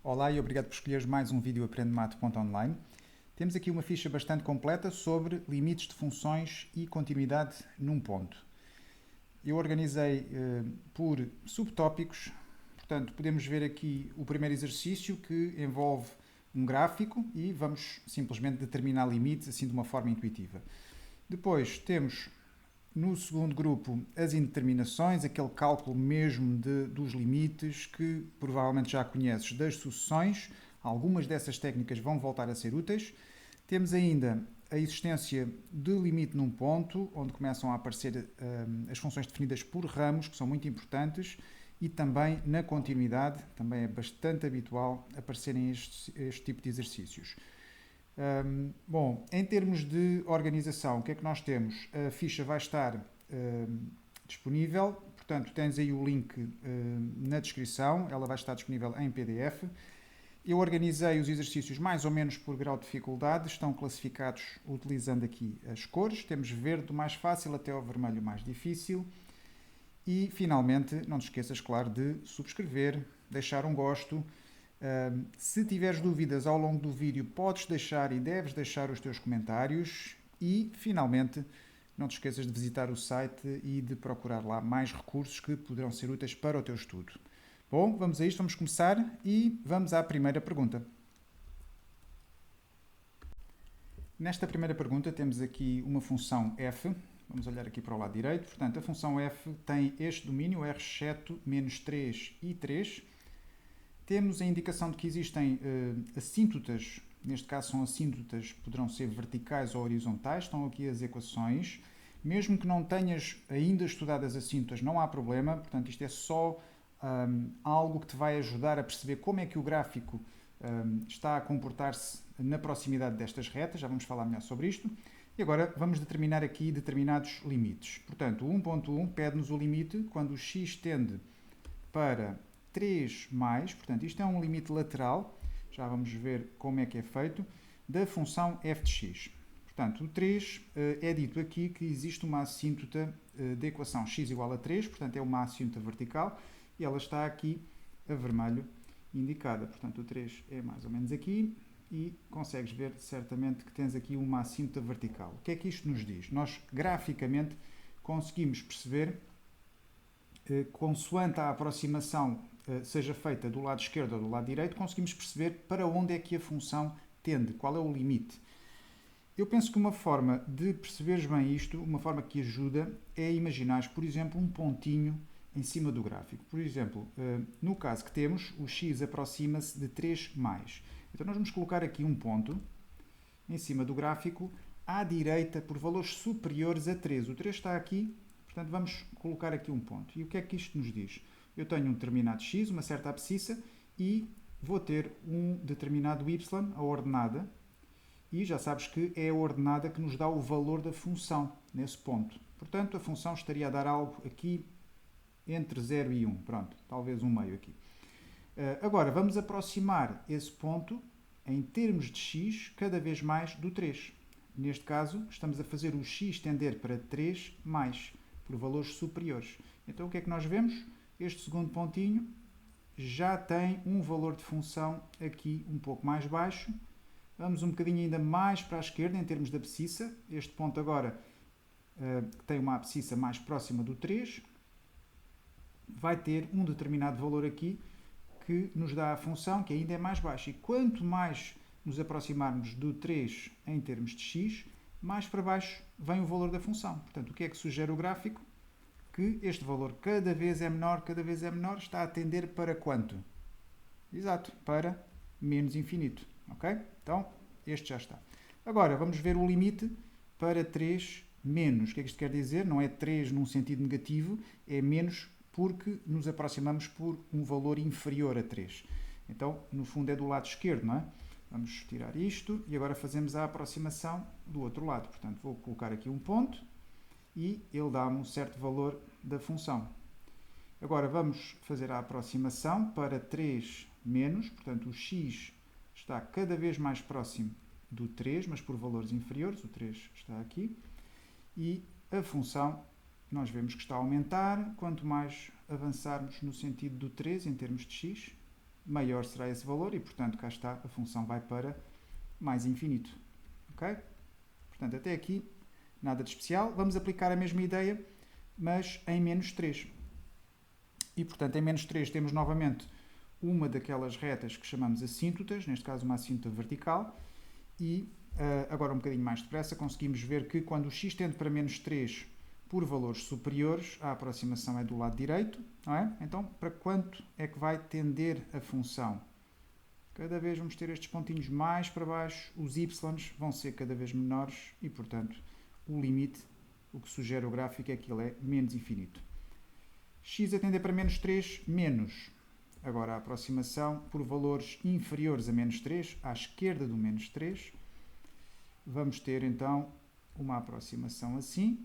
Olá e obrigado por escolheres mais um vídeo aprendemate.online. Temos aqui uma ficha bastante completa sobre limites de funções e continuidade num ponto. Eu organizei por subtópicos, portanto podemos ver aqui o primeiro exercício que envolve um gráfico e vamos simplesmente determinar limites assim de uma forma intuitiva. Depois temos no segundo grupo, as indeterminações, aquele cálculo mesmo dos limites que provavelmente já conheces das sucessões. Algumas dessas técnicas vão voltar a ser úteis. Temos ainda a existência de limite num ponto, onde começam a aparecer as funções definidas por ramos, que são muito importantes, e também na continuidade, também é bastante habitual aparecerem este tipo de exercícios. Bom, em termos de organização, o que é que nós temos? A ficha vai estar disponível, portanto tens aí o link na descrição, ela vai estar disponível em PDF. Eu organizei os exercícios mais ou menos por grau de dificuldade, estão classificados utilizando aqui as cores, temos verde do mais fácil até ao vermelho mais difícil. E finalmente, não te esqueças, claro, de subscrever, deixar um gosto. Se tiveres dúvidas ao longo do vídeo, podes deixar e deves deixar os teus comentários. E, finalmente, não te esqueças de visitar o site e de procurar lá mais recursos que poderão ser úteis para o teu estudo. Bom, vamos a isto, vamos começar e vamos à primeira pergunta. Nesta primeira pergunta temos aqui uma função f. Vamos olhar aqui para o lado direito. Portanto, a função f tem este domínio, r exceto menos 3 e 3. Temos a indicação de que existem assíntotas, neste caso são assíntotas, poderão ser verticais ou horizontais, estão aqui as equações. Mesmo que não tenhas ainda estudado as assíntotas, não há problema, portanto isto é só algo que te vai ajudar a perceber como é que o gráfico está a comportar-se na proximidade destas retas, já vamos falar melhor sobre isto. E agora vamos determinar aqui determinados limites. Portanto, o 1.1 pede-nos o limite quando o x tende para 3 mais, portanto isto é um limite lateral, já vamos ver como é que é feito, da função f de x. Portanto, o 3 é dito aqui que existe uma assíntota da equação x igual a 3, portanto é uma assíntota vertical, e ela está aqui a vermelho indicada. Portanto, o 3 é mais ou menos aqui, e consegues ver certamente que tens aqui uma assíntota vertical. O que é que isto nos diz? Nós, graficamente, conseguimos perceber, consoante a aproximação seja feita do lado esquerdo ou do lado direito, conseguimos perceber para onde é que a função tende, qual é o limite. Eu penso que uma forma de perceberes bem isto, uma forma que ajuda, é imaginares, por exemplo, um pontinho em cima do gráfico. Por exemplo, no caso que temos, o x aproxima-se de 3 mais. Então nós vamos colocar aqui um ponto em cima do gráfico à direita por valores superiores a 3. O 3 está aqui, portanto vamos colocar aqui um ponto. E o que é que isto nos diz? Eu tenho um determinado x, uma certa abscissa, e vou ter um determinado y, a ordenada, e já sabes que é a ordenada que nos dá o valor da função nesse ponto. Portanto, a função estaria a dar algo aqui entre 0 e 1. Pronto, talvez um meio aqui. Agora, vamos aproximar esse ponto, em termos de x, cada vez mais do 3. Neste caso, estamos a fazer o x tender para 3 mais, por valores superiores. Então, o que é que nós vemos? Este segundo pontinho já tem um valor de função aqui um pouco mais baixo. Vamos um bocadinho ainda mais para a esquerda, em termos de abscissa. Este ponto agora tem uma abscissa mais próxima do 3. Vai ter um determinado valor aqui que nos dá a função que ainda é mais baixa. E quanto mais nos aproximarmos do 3 em termos de x, mais para baixo vem o valor da função. Portanto, o que é que sugere o gráfico? Que este valor cada vez é menor, está a tender para quanto? Exato, para menos infinito. Ok? Então, este já está. Agora, vamos ver o limite para 3 menos. O que é que isto quer dizer? Não é 3 num sentido negativo, é menos porque nos aproximamos por um valor inferior a 3. Então, no fundo, é do lado esquerdo, não é? Vamos tirar isto e agora fazemos a aproximação do outro lado. Portanto, vou colocar aqui um ponto e ele dá-me um certo valor da função. Agora vamos fazer a aproximação para 3 menos, portanto o x está cada vez mais próximo do 3, mas por valores inferiores, o 3 está aqui, e a função nós vemos que está a aumentar, quanto mais avançarmos no sentido do 3 em termos de x, maior será esse valor e, portanto, cá está, a função vai para mais infinito. Ok? Portanto, até aqui, nada de especial. Vamos aplicar a mesma ideia, mas em menos 3. E, portanto, em menos 3 temos novamente uma daquelas retas que chamamos assíntotas, neste caso uma assíntota vertical, e agora um bocadinho mais depressa conseguimos ver que quando o x tende para menos 3 por valores superiores, a aproximação é do lado direito, não é? Então, para quanto é que vai tender a função? Cada vez vamos ter estes pontinhos mais para baixo, os y vão ser cada vez menores e, portanto, o limite, o que sugere o gráfico é que ele é menos infinito. X a tender para menos 3, menos. Agora a aproximação por valores inferiores a menos 3, à esquerda do menos 3, vamos ter então uma aproximação assim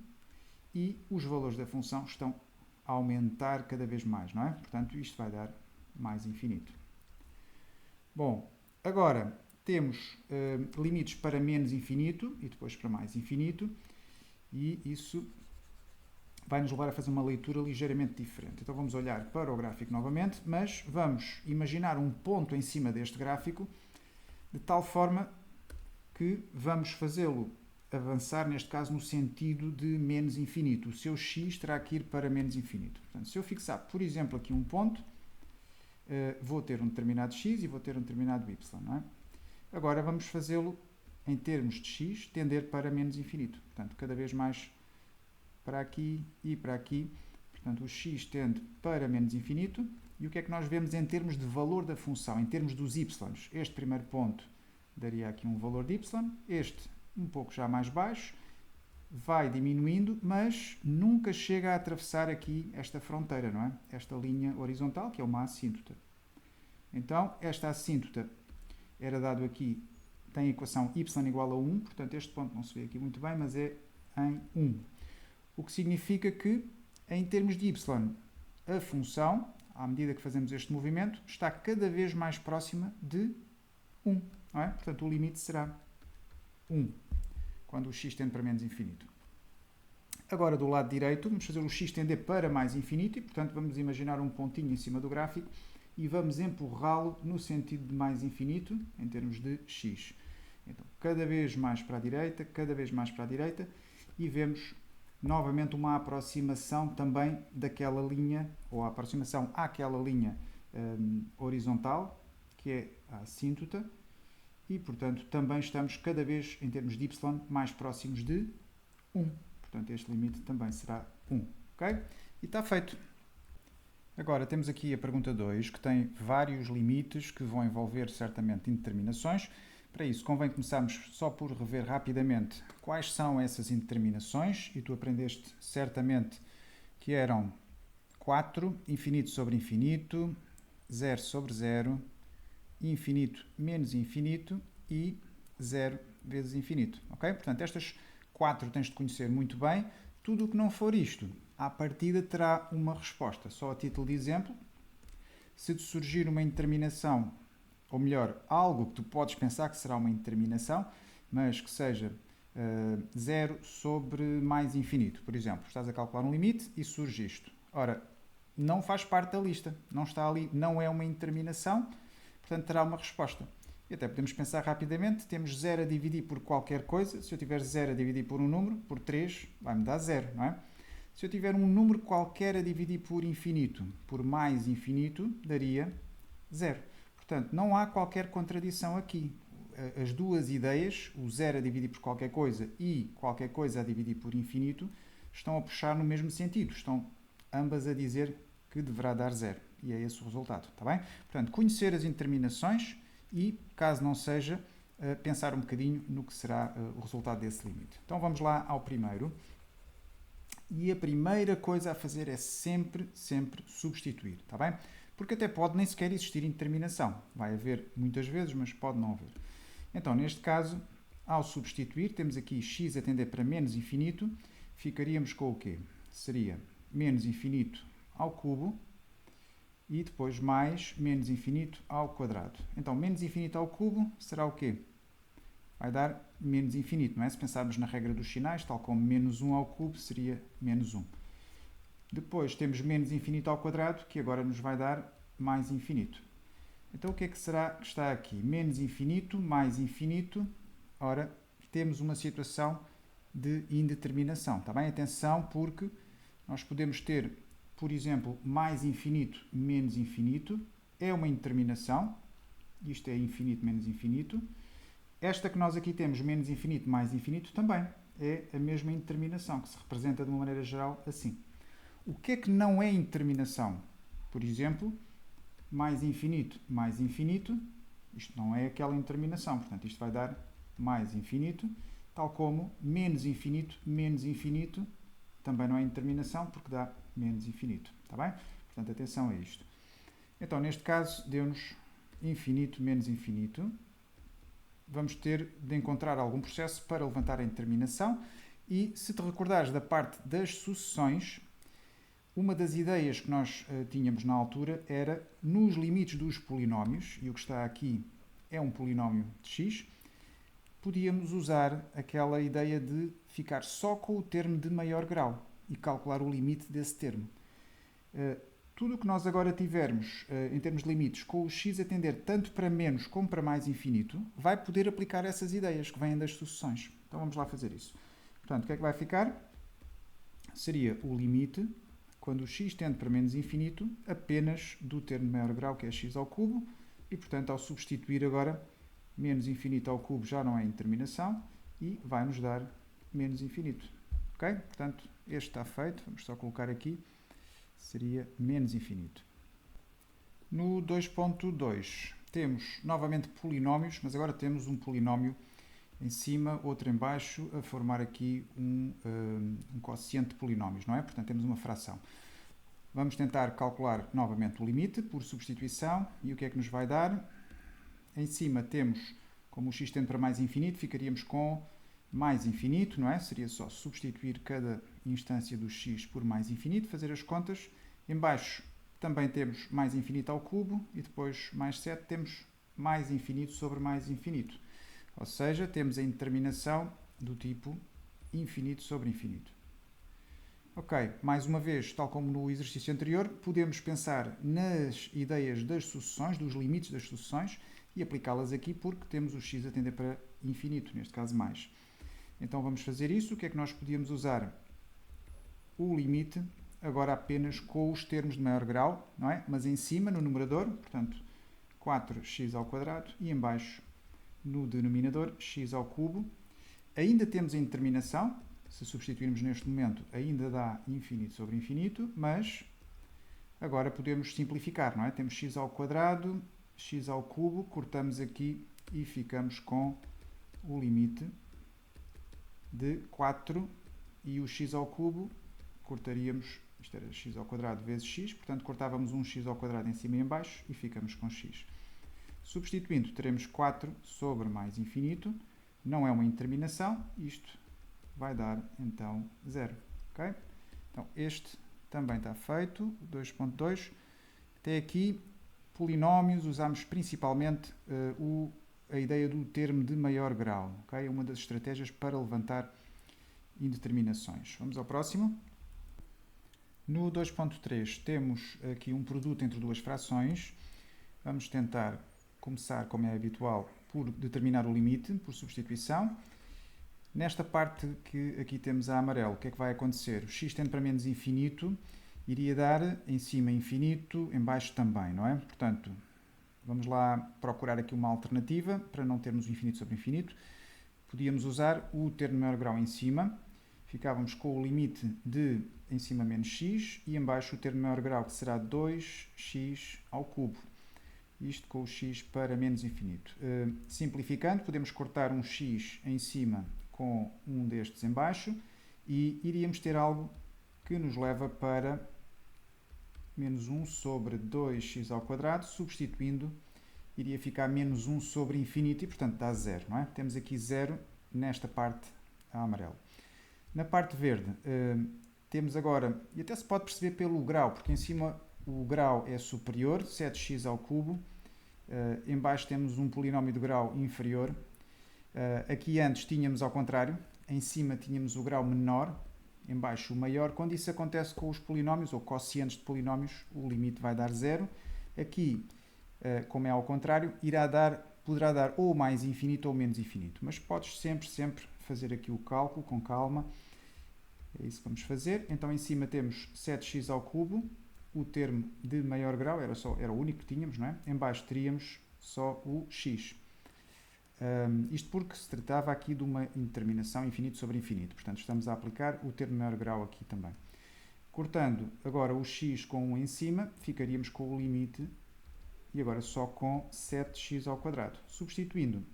e os valores da função estão a aumentar cada vez mais, não é? Portanto, isto vai dar mais infinito. Bom, agora temos limites para menos infinito e depois para mais infinito e isso vai nos levar a fazer uma leitura ligeiramente diferente. Então vamos olhar para o gráfico novamente, mas vamos imaginar um ponto em cima deste gráfico de tal forma que vamos fazê-lo avançar, neste caso, no sentido de menos infinito. O seu x terá que ir para menos infinito. Portanto, se eu fixar, por exemplo, aqui um ponto, vou ter um determinado x e vou ter um determinado y, não é? Agora vamos fazê-lo em termos de x tender para menos infinito. Portanto, cada vez mais para aqui e para aqui. Portanto, o x tende para menos infinito. E o que é que nós vemos em termos de valor da função, em termos dos y? Este primeiro ponto daria aqui um valor de y, este um pouco já mais baixo, vai diminuindo, mas nunca chega a atravessar aqui esta fronteira, não é? Esta linha horizontal, que é uma assíntota. Então, esta assíntota era dado aqui, tem a equação y igual a 1, portanto este ponto não se vê aqui muito bem, mas é em 1. O que significa que, em termos de y, a função, à medida que fazemos este movimento, está cada vez mais próxima de 1. Não é? Portanto, o limite será 1, quando o x tende para menos infinito. Agora, do lado direito, vamos fazer o x tender para mais infinito e, portanto, vamos imaginar um pontinho em cima do gráfico e vamos empurrá-lo no sentido de mais infinito, em termos de x. Então, cada vez mais para a direita, cada vez mais para a direita, e vemos novamente uma aproximação também daquela linha, ou a aproximação àquela linha horizontal, que é a assíntota, e, portanto, também estamos cada vez, em termos de y, mais próximos de 1. Portanto, este limite também será 1. Ok? E está feito. Agora, temos aqui a pergunta 2, que tem vários limites que vão envolver, certamente, indeterminações. Para isso, convém começarmos só por rever rapidamente quais são essas indeterminações. E tu aprendeste, certamente, que eram 4, infinito sobre infinito, 0 sobre 0, infinito menos infinito e 0 vezes infinito. Ok? Portanto, estas 4 tens de conhecer muito bem. Tudo o que não for isto, à partida terá uma resposta. Só a título de exemplo, se te surgir uma indeterminação, ou melhor, algo que tu podes pensar que será uma indeterminação, mas que seja 0 sobre mais infinito, por exemplo, estás a calcular um limite e surge isto. Ora, não faz parte da lista, não está ali, não é uma indeterminação, portanto terá uma resposta. E até podemos pensar rapidamente, temos 0 a dividir por qualquer coisa, se eu tiver 0 a dividir por um número, por 3, vai-me dar 0, não é? Se eu tiver um número qualquer a dividir por infinito, por mais infinito, daria 0. Portanto, não há qualquer contradição aqui. As duas ideias, o 0 a dividir por qualquer coisa e qualquer coisa a dividir por infinito, estão a puxar no mesmo sentido. Estão ambas a dizer que deverá dar 0. E é esse o resultado, está bem? Portanto, conhecer as indeterminações e, caso não seja, pensar um bocadinho no que será o resultado desse limite. Então vamos lá ao primeiro. E a primeira coisa a fazer é sempre substituir, está bem? Porque até pode nem sequer existir indeterminação. Vai haver muitas vezes, mas pode não haver. Então, neste caso, ao substituir, temos aqui x a tender para menos infinito, ficaríamos com o quê? Seria menos infinito ao cubo e depois mais menos infinito ao quadrado. Então, menos infinito ao cubo será o quê? Vai dar menos infinito, não é? Se pensarmos na regra dos sinais, tal como menos 1 ao cubo seria menos 1. Depois temos menos infinito ao quadrado, que agora nos vai dar mais infinito. Então o que é que será que está aqui? Menos infinito, mais infinito. Ora, temos uma situação de indeterminação. Está bem? Atenção, porque nós podemos ter, por exemplo, mais infinito, menos infinito. É uma indeterminação. Isto é infinito menos infinito. Esta que nós aqui temos, menos infinito mais infinito, também é a mesma indeterminação, que se representa de uma maneira geral assim. O que é que não é indeterminação? Por exemplo, mais infinito, isto não é aquela indeterminação, portanto isto vai dar mais infinito, tal como menos infinito, também não é indeterminação, porque dá menos infinito, está bem? Portanto, atenção a isto. Então, neste caso, deu-nos infinito menos infinito. Vamos ter de encontrar algum processo para levantar a indeterminação e, se te recordares da parte das sucessões, uma das ideias que nós tínhamos na altura era, nos limites dos polinómios, e o que está aqui é um polinómio de x, podíamos usar aquela ideia de ficar só com o termo de maior grau e calcular o limite desse termo. Tudo o que nós agora tivermos em termos de limites com o x a tender tanto para menos como para mais infinito, vai poder aplicar essas ideias que vêm das sucessões. Então vamos lá fazer isso. Portanto, o que é que vai ficar? Seria o limite, quando o x tende para menos infinito, apenas do termo de maior grau, que é x ao cubo, e portanto, ao substituir agora menos infinito ao cubo já não é indeterminação, e vai nos dar menos infinito. Ok? Portanto, este está feito, vamos só colocar aqui, seria menos infinito. No 2.2 temos novamente polinómios, mas agora temos um polinómio em cima, outro em baixo, a formar aqui um quociente de polinómios, não é? Portanto, temos uma fração. Vamos tentar calcular novamente o limite por substituição, e o que é que nos vai dar? Em cima temos, como o x tende para mais infinito, ficaríamos com mais infinito, não é? Seria só substituir cada instância do x por mais infinito, fazer as contas. Em baixo também temos mais infinito ao cubo, e depois mais 7 temos mais infinito sobre mais infinito. Ou seja, temos a indeterminação do tipo infinito sobre infinito. Ok, mais uma vez, tal como no exercício anterior, podemos pensar nas ideias das sucessões, dos limites das sucessões, e aplicá-las aqui porque temos o x a tender para infinito, neste caso mais. Então vamos fazer isso. O que é que nós podíamos usar? O limite, agora apenas com os termos de maior grau, não é? Mas em cima, no numerador, portanto, 4x ao quadrado, e em baixo, no denominador, x ao cubo. Ainda temos a indeterminação, se substituirmos neste momento, ainda dá infinito sobre infinito, mas agora podemos simplificar, não é? Temos x ao quadrado, x ao cubo, cortamos aqui e ficamos com o limite de 4, e o x ao cubo cortaríamos, isto era x ao quadrado vezes x, portanto cortávamos um x ao quadrado em cima e em baixo e ficamos com x. Substituindo, teremos 4 sobre mais infinito, não é uma indeterminação, isto vai dar então 0. Okay? Então este também está feito, 2.2. Até aqui, polinómios, usamos principalmente a ideia do termo de maior grau. Okay? É uma das estratégias para levantar indeterminações. Vamos ao próximo. No 2.3 temos aqui um produto entre duas frações. Vamos tentar começar, como é habitual, por determinar o limite, por substituição. Nesta parte que aqui temos a amarelo, o que é que vai acontecer? O x tende para menos infinito, iria dar em cima infinito, em baixo também, não é? Portanto, vamos lá procurar aqui uma alternativa para não termos o infinito sobre infinito. Podíamos usar o termo de maior grau em cima, ficávamos com o limite de em cima menos x, e em baixo o termo de maior grau, que será 2x ao cubo. Isto com o x para menos infinito. Simplificando, podemos cortar um x em cima com um destes em baixo, e iríamos ter algo que nos leva para menos 1 sobre 2x ao quadrado, substituindo, iria ficar menos 1 sobre infinito, e portanto dá 0, não é? Temos aqui 0 nesta parte a amarelo. Na parte verde, temos agora, e até se pode perceber pelo grau, porque em cima o grau é superior, 7x ao cubo, em baixo temos um polinómio de grau inferior. Aqui antes tínhamos ao contrário, em cima tínhamos o grau menor, em baixo o maior. Quando isso acontece com os polinómios, ou quocientes de polinómios, o limite vai dar 0. Aqui como é ao contrário, poderá dar ou mais infinito ou menos infinito. Mas podes sempre fazer aqui o cálculo com calma. É isso que vamos fazer. Então em cima temos 7x ao cubo, o termo de maior grau era o único que tínhamos, não é? Em baixo teríamos só o x. Isto porque se tratava aqui de uma indeterminação infinito sobre infinito. Portanto, estamos a aplicar o termo de maior grau aqui também. Cortando agora o x com 1 em cima, ficaríamos com o limite e agora só com 7x ao quadrado. Substituindo,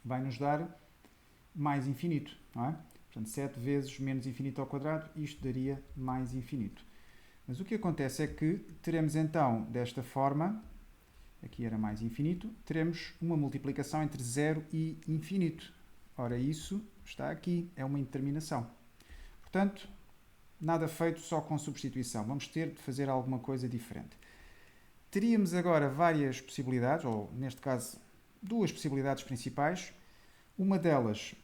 vai nos dar mais infinito, não é? Portanto, 7 vezes menos infinito ao quadrado, isto daria mais infinito. Mas o que acontece é que teremos então, desta forma, aqui era mais infinito, teremos uma multiplicação entre 0 e infinito. Ora, isso está aqui, é uma indeterminação. Portanto, nada feito só com substituição. Vamos ter de fazer alguma coisa diferente. Teríamos agora várias possibilidades, ou neste caso, duas possibilidades principais. Uma delas,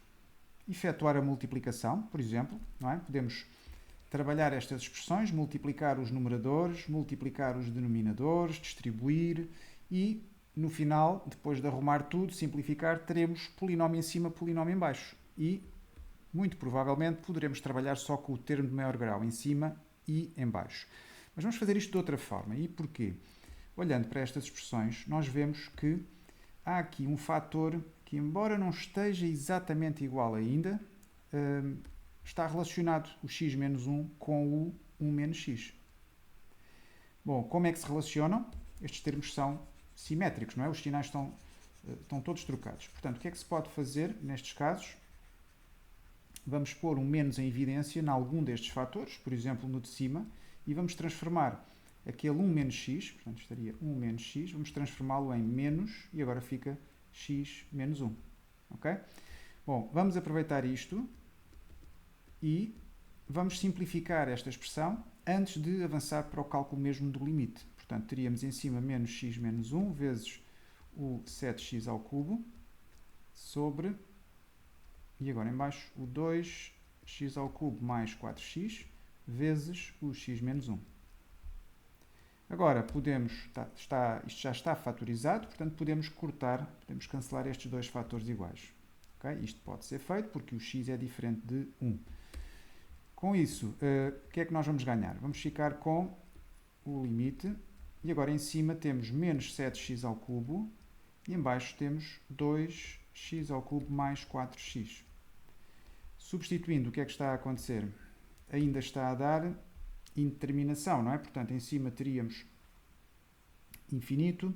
efetuar a multiplicação, por exemplo, não é? Podemos trabalhar estas expressões, multiplicar os numeradores, multiplicar os denominadores, distribuir e, no final, depois de arrumar tudo, simplificar, teremos polinómio em cima, polinómio em baixo. E, muito provavelmente, poderemos trabalhar só com o termo de maior grau em cima e em baixo. Mas vamos fazer isto de outra forma. E porquê? Olhando para estas expressões, nós vemos que há aqui um fator que, embora não esteja exatamente igual ainda, está relacionado o x menos 1 com o 1 menos x. Bom, como é que se relacionam? Estes termos são simétricos, não é? Os sinais estão todos trocados. Portanto, o que é que se pode fazer nestes casos? Vamos pôr um menos em evidência em algum destes fatores, por exemplo, no de cima, e vamos transformar aquele 1 menos x, portanto estaria 1 menos x, vamos transformá-lo em menos, e agora fica x menos 1. Ok? Bom, vamos aproveitar isto e vamos simplificar esta expressão antes de avançar para o cálculo mesmo do limite. Portanto, teríamos em cima menos x menos 1 vezes o 7x ao cubo sobre, e agora em baixo, o 2x ao cubo mais 4x vezes o x menos 1. Agora, isto já está fatorizado, portanto podemos cortar, podemos cancelar estes dois fatores iguais. Okay? Isto pode ser feito porque o x é diferente de 1. Com isso, o que é que nós vamos ganhar? Vamos ficar com o limite, e agora em cima temos menos 7x ao cubo, e em baixo temos 2x ao cubo mais 4x. Substituindo, o que é que está a acontecer? Ainda está a dar indeterminação, não é? Portanto, em cima teríamos infinito,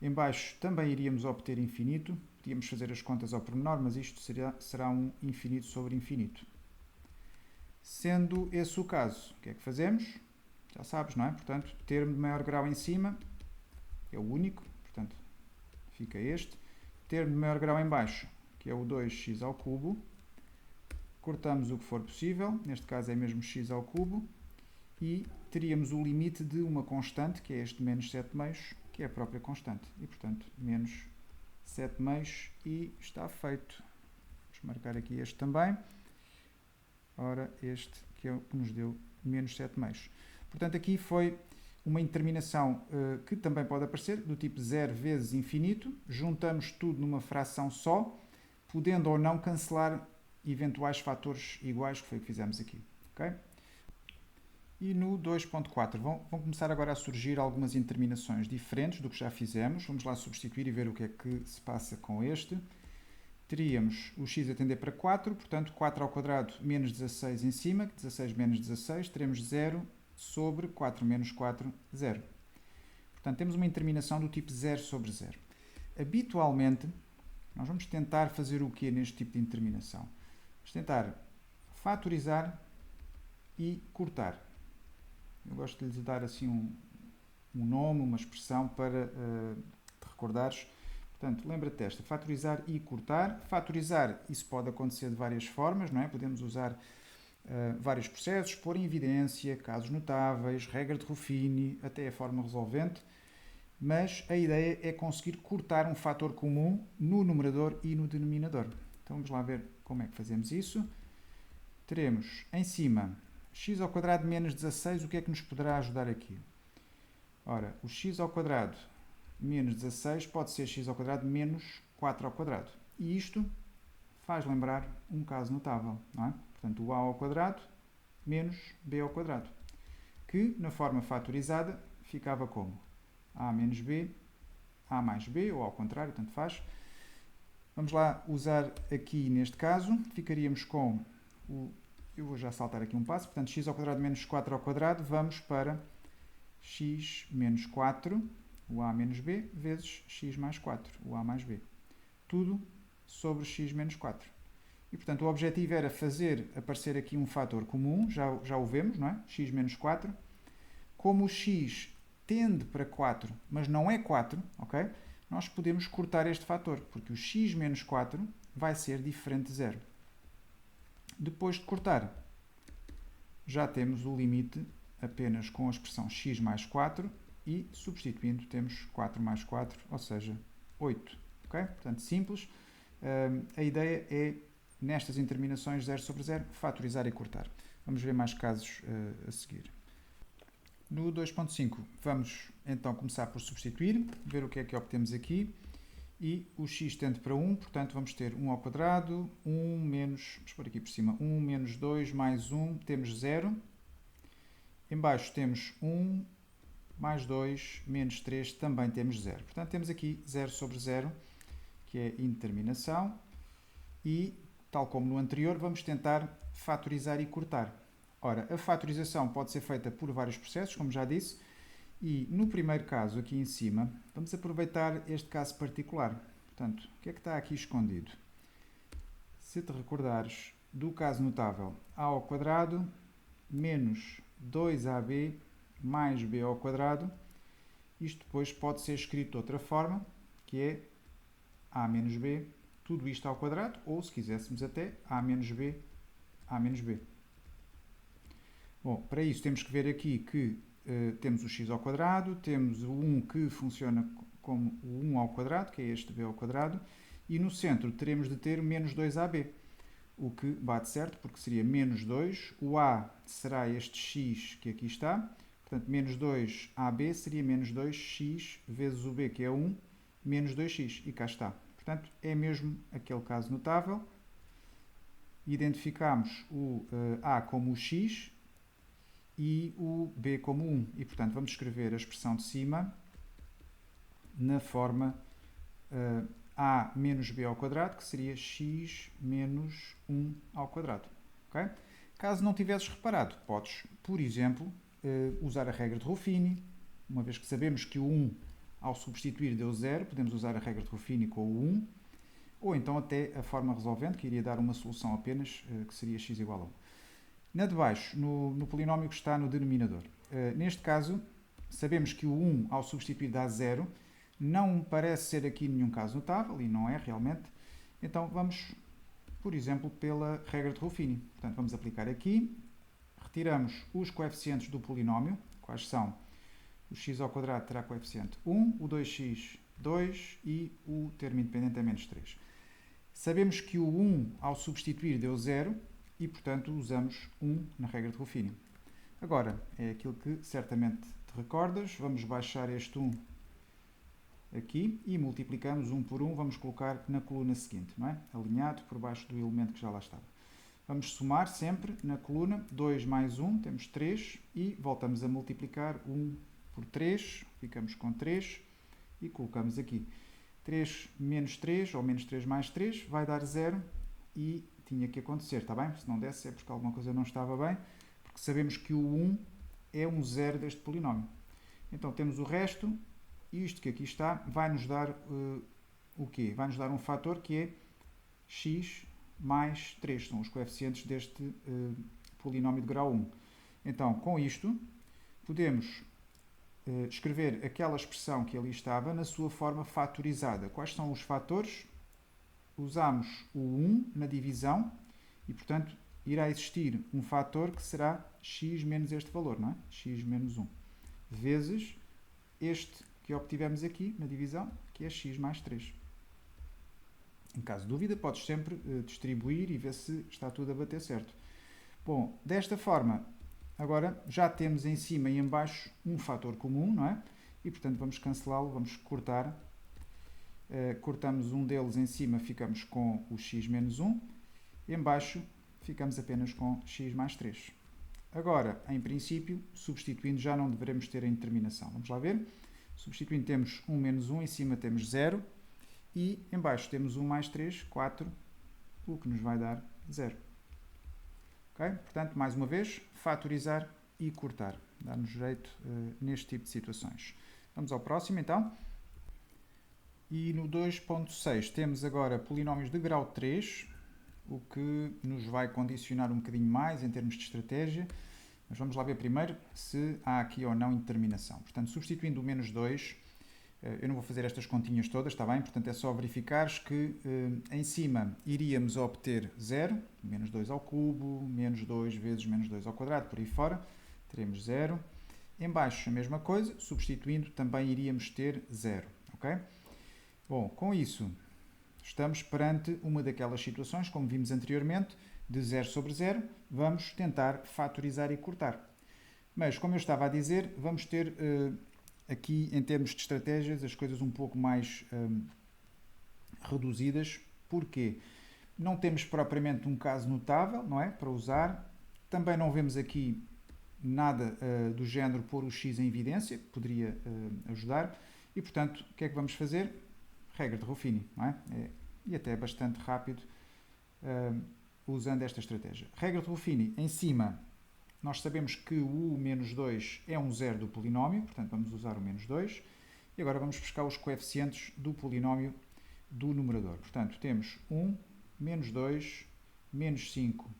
em baixo também iríamos obter infinito, podíamos fazer as contas ao pormenor, mas isto será um infinito sobre infinito. Sendo esse o caso, o que é que fazemos? Já sabes, não é? Portanto, termo de maior grau em cima é o único, portanto, fica este. Termo de maior grau em baixo, que é o 2x ao cubo, cortamos o que for possível, neste caso é mesmo x ao cubo, e teríamos o limite de uma constante, que é este menos 7 meios, que é a própria constante. E, portanto, menos 7 meios e está feito. Vamos marcar aqui este também. Ora, este que é o que nos deu menos 7 meios. Portanto, aqui foi uma indeterminação que também pode aparecer, do tipo 0 vezes infinito. Juntamos tudo numa fração só, podendo ou não cancelar eventuais fatores iguais, que foi o que fizemos aqui. Okay? E no 2.4 vão começar agora a surgir algumas indeterminações diferentes do que já fizemos. Vamos lá substituir e ver o que é que se passa com este. Teríamos o x a tender para 4, portanto 4 ao quadrado menos 16 em cima, 16 menos 16, teremos 0 sobre 4 menos 4, 0. Portanto, temos uma indeterminação do tipo 0 sobre 0. Habitualmente, nós vamos tentar fazer o quê neste tipo de indeterminação? Vamos tentar fatorizar e cortar. Eu gosto de lhes dar assim um nome, uma expressão para te recordares. Portanto, lembra-te desta, fatorizar e cortar. Fatorizar, isso pode acontecer de várias formas, não é? Podemos usar vários processos, pôr em evidência, casos notáveis, regra de Ruffini, até a forma resolvente, mas a ideia é conseguir cortar um fator comum no numerador e no denominador. Então vamos lá ver como é que fazemos isso. Teremos em cima x ao quadrado menos 16, o que é que nos poderá ajudar aqui? Ora, o x ao quadrado menos 16 pode ser x ao quadrado menos 4 ao quadrado. E isto faz lembrar um caso notável, não é? Portanto, o a ao quadrado menos b ao quadrado, que na forma fatorizada ficava como a menos b, a mais b, ou ao contrário, tanto faz. Vamos lá usar aqui neste caso, ficaríamos com eu vou já saltar aqui um passo, portanto x ao quadrado menos 4 ao quadrado, vamos para x menos 4, o a menos b, vezes x mais 4, o a mais b. Tudo sobre x menos 4. E, portanto, o objetivo era fazer aparecer aqui um fator comum, já o vemos, não é? X menos 4. Como o x tende para 4, mas não é 4, ok? Nós podemos cortar este fator, porque o x menos 4 vai ser diferente de 0. Depois de cortar, já temos o limite apenas com a expressão x mais 4 e, substituindo, temos 4 mais 4, ou seja, 8. Ok? Portanto, simples. A ideia é, nestas interminações 0 sobre 0, fatorizar e cortar. Vamos ver mais casos a seguir. No 2.5, vamos então começar por substituir, ver o que é que obtemos aqui. E o x tende para 1, portanto vamos ter 1 ao quadrado, 1 menos, vamos pôr aqui por cima, 1 menos 2 mais 1, temos 0. Em baixo temos 1 mais 2 menos 3, também temos 0. Portanto temos aqui 0 sobre 0, que é indeterminação. E, tal como no anterior, vamos tentar fatorizar e cortar. Ora, a fatorização pode ser feita por vários processos, como já disse. E no primeiro caso, aqui em cima, vamos aproveitar este caso particular. Portanto, o que é que está aqui escondido? Se te recordares do caso notável a ao quadrado menos 2ab mais b ao quadrado, isto depois pode ser escrito de outra forma, que é a menos b, tudo isto ao quadrado, ou se quiséssemos até a menos b, a menos b. Bom, para isso temos que ver aqui que temos o x ao quadrado, temos o 1 que funciona como o 1 ao quadrado, que é este b ao quadrado, e no centro teremos de ter menos 2ab, o que bate certo, porque seria menos 2, o a será este x que aqui está, portanto menos 2ab seria menos 2x vezes o b, que é 1, menos 2x, e cá está. Portanto, é mesmo aquele caso notável. Identificamos o a como o x, e o b como 1. E, portanto, vamos escrever a expressão de cima na forma a menos b ao quadrado, que seria x menos 1 ao quadrado. Okay? Caso não tivesses reparado, podes, por exemplo, usar a regra de Ruffini. Uma vez que sabemos que o 1, ao substituir, deu 0, podemos usar a regra de Ruffini com o 1. Ou então até a forma resolvente, que iria dar uma solução apenas, que seria x igual a 1. Na de baixo, no polinómio que está no denominador. Neste caso, sabemos que o 1, ao substituir, dá 0. Não parece ser aqui nenhum caso notável, e não é realmente. Então, vamos, por exemplo, pela regra de Ruffini. Portanto, vamos aplicar aqui. Retiramos os coeficientes do polinómio. Quais são? O x ao quadrado terá coeficiente 1, o 2x, 2 e o termo independente é menos 3. Sabemos que o 1, ao substituir, deu 0. E, portanto, usamos 1 na regra de Ruffini. Agora, é aquilo que certamente te recordas. Vamos baixar este 1 aqui e multiplicamos 1 por 1. Vamos colocar na coluna seguinte, não é? Alinhado por baixo do elemento que já lá estava. Vamos somar sempre na coluna 2 mais 1, temos 3. E voltamos a multiplicar 1 por 3. Ficamos com 3 e colocamos aqui. 3 menos 3, ou menos 3 mais 3, vai dar 0 e tinha que acontecer, está bem? Se não desse é porque alguma coisa não estava bem, porque sabemos que o 1 é um zero deste polinómio. Então temos o resto, e isto que aqui está vai-nos dar o quê? Vai-nos dar um fator que é x mais 3, são os coeficientes deste polinómio de grau 1. Então, com isto, podemos escrever aquela expressão que ali estava na sua forma fatorizada. Quais são os fatores? Usamos o 1 na divisão e, portanto, irá existir um fator que será x menos este valor, não é? X menos 1, vezes este que obtivemos aqui na divisão, que é x mais 3. Em caso de dúvida, podes sempre distribuir e ver se está tudo a bater certo. Bom, desta forma, agora já temos em cima e em baixo um fator comum, não é? e, portanto, vamos cancelá-lo, vamos cortar. Cortamos um deles em cima, ficamos com o x menos 1. Em baixo, ficamos apenas com x mais 3. Agora, em princípio, substituindo, já não deveremos ter a indeterminação. Vamos lá ver. Substituindo, temos 1 menos 1, em cima temos 0. E em baixo temos 1 mais 3, 4, o que nos vai dar 0. Okay? Portanto, mais uma vez, fatorizar e cortar. Dá-nos jeito neste tipo de situações. Vamos ao próximo, então. E no 2.6 temos agora polinómios de grau 3, o que nos vai condicionar um bocadinho mais em termos de estratégia. Mas vamos lá ver primeiro se há aqui ou não indeterminação. Portanto, substituindo o menos 2, eu não vou fazer estas continhas todas, está bem? Portanto, é só verificares que em cima iríamos obter 0, menos 2 ao cubo, menos 2 vezes menos 2 ao quadrado, por aí fora, teremos 0. Em baixo a mesma coisa, substituindo também iríamos ter 0, ok? Bom, com isso, estamos perante uma daquelas situações, como vimos anteriormente, de 0 sobre 0, vamos tentar fatorizar e cortar. Mas, como eu estava a dizer, vamos ter aqui, em termos de estratégias, as coisas um pouco mais reduzidas. Porquê? Não temos propriamente um caso notável, não é? Para usar. Também não vemos aqui nada do género pôr o x em evidência, que poderia ajudar. E, portanto, o que é que vamos fazer? Regra de Ruffini, não é? E até bastante rápido usando esta estratégia. Regra de Ruffini, em cima, nós sabemos que o menos 2 é um zero do polinómio, portanto vamos usar o menos 2. E agora vamos buscar os coeficientes do polinómio do numerador. Portanto, temos 1, menos 2, menos 5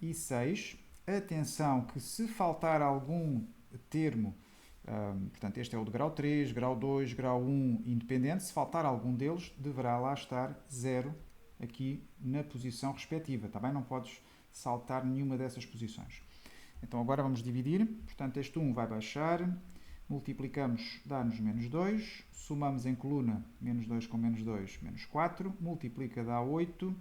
e 6. Atenção que se faltar algum termo, portanto este é o de grau 3, grau 2, grau 1 independente, se faltar algum deles, deverá lá estar 0 aqui na posição respectiva, está bem? Não podes saltar nenhuma dessas posições. Então agora vamos dividir, portanto este 1 vai baixar, multiplicamos, dá-nos menos 2, somamos em coluna menos 2 com menos 2, menos 4, multiplica dá 8,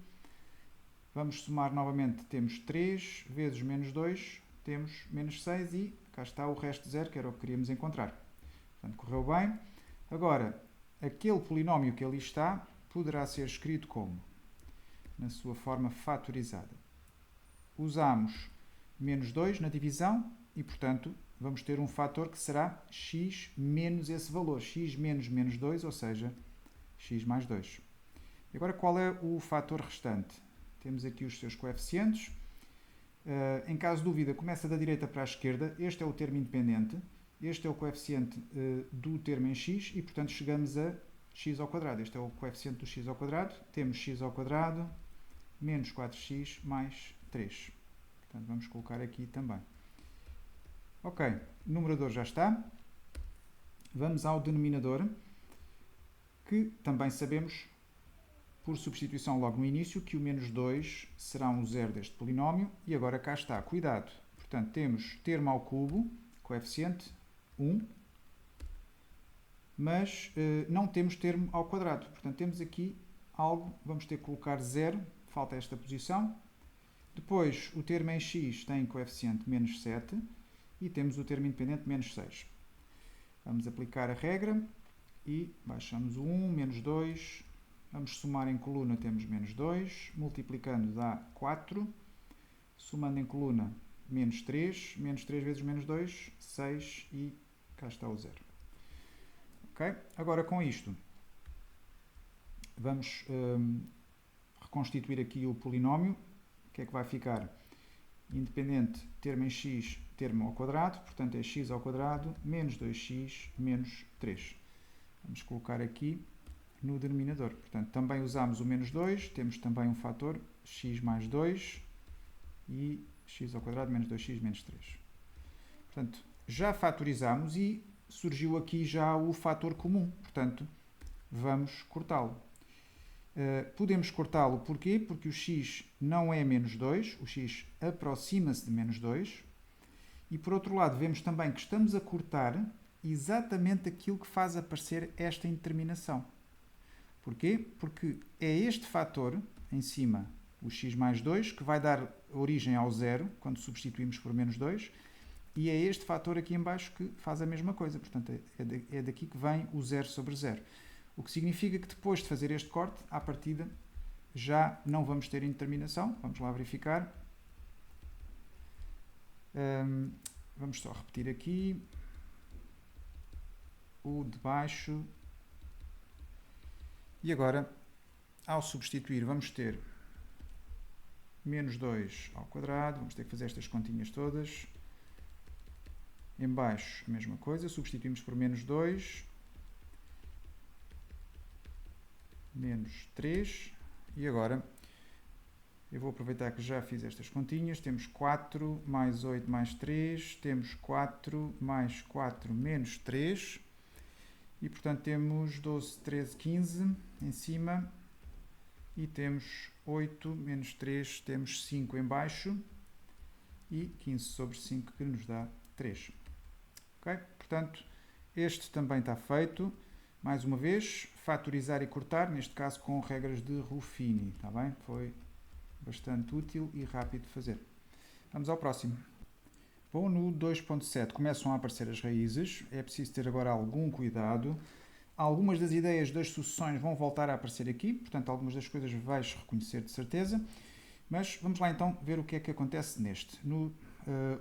vamos somar novamente, temos 3 vezes menos 2, temos menos 6 e cá está o resto de 0, que era o que queríamos encontrar. Portanto, correu bem. Agora, aquele polinómio que ali está poderá ser escrito como? Na sua forma fatorizada. Usamos menos 2 na divisão e, portanto, vamos ter um fator que será x menos esse valor, x menos menos 2, ou seja, x mais 2. E agora, qual é o fator restante? Temos aqui os seus coeficientes. Em caso de dúvida, começa da direita para a esquerda. Este é o termo independente. Este é o coeficiente do termo em x e, portanto, chegamos a x ao quadrado. Este é o coeficiente do x ao quadrado. Temos x ao quadrado menos 4x mais 3. Portanto, vamos colocar aqui também. Ok, o numerador já está. Vamos ao denominador, que também sabemos, por substituição logo no início, que o menos 2 será um zero deste polinómio. E agora cá está, cuidado. Portanto, temos termo ao cubo, coeficiente 1, mas não temos termo ao quadrado. Portanto, temos aqui algo, vamos ter que colocar 0, falta esta posição. Depois, o termo em x tem coeficiente menos 7 e temos o termo independente menos 6. Vamos aplicar a regra e baixamos o 1, menos 2, vamos somar em coluna, temos menos 2, multiplicando dá 4, somando em coluna menos 3 vezes menos 2, 6 e cá está o 0. Ok? Agora com isto, vamos reconstituir aqui o polinómio. O que é que vai ficar? Independente, termo em x, termo ao quadrado, portanto é x ao quadrado menos 2x menos 3. Vamos colocar aqui no denominador. Portanto, também usamos o menos 2, temos também um fator x mais 2 e x ao quadrado menos 2x menos 3. Portanto, já fatorizamos e surgiu aqui já o fator comum. Portanto, vamos cortá-lo. Podemos cortá-lo porquê? Porque o x não é menos 2, o x aproxima-se de menos 2. E por outro lado, vemos também que estamos a cortar exatamente aquilo que faz aparecer esta indeterminação. Porquê? Porque é este fator, em cima, o x mais 2, que vai dar origem ao zero, quando substituímos por menos 2, e é este fator aqui em baixo que faz a mesma coisa. Portanto, é daqui que vem o 0 sobre 0. O que significa que depois de fazer este corte, à partida, já não vamos ter indeterminação. Vamos lá verificar. Vamos só repetir aqui. O de baixo. E agora, ao substituir, vamos ter menos 2 ao quadrado. Vamos ter que fazer estas continhas todas. Em baixo, a mesma coisa. Substituímos por menos 2. Menos 3. E agora, eu vou aproveitar que já fiz estas continhas. Temos 4 mais 8 mais 3. Temos 4 mais 4 menos 3. E, portanto, temos 12, 13, 15 em cima. E temos 8 menos 3, temos 5 em baixo. E 15 sobre 5 que nos dá 3. Ok? Portanto, este também está feito. Mais uma vez, fatorizar e cortar, neste caso com regras de Ruffini. Está bem? Foi bastante útil e rápido de fazer. Vamos ao próximo. Bom, no 2.7 começam a aparecer as raízes. É preciso ter agora algum cuidado. Algumas das ideias das sucessões vão voltar a aparecer aqui, portanto, algumas das coisas vais reconhecer de certeza. Mas vamos lá então ver o que é que acontece neste. No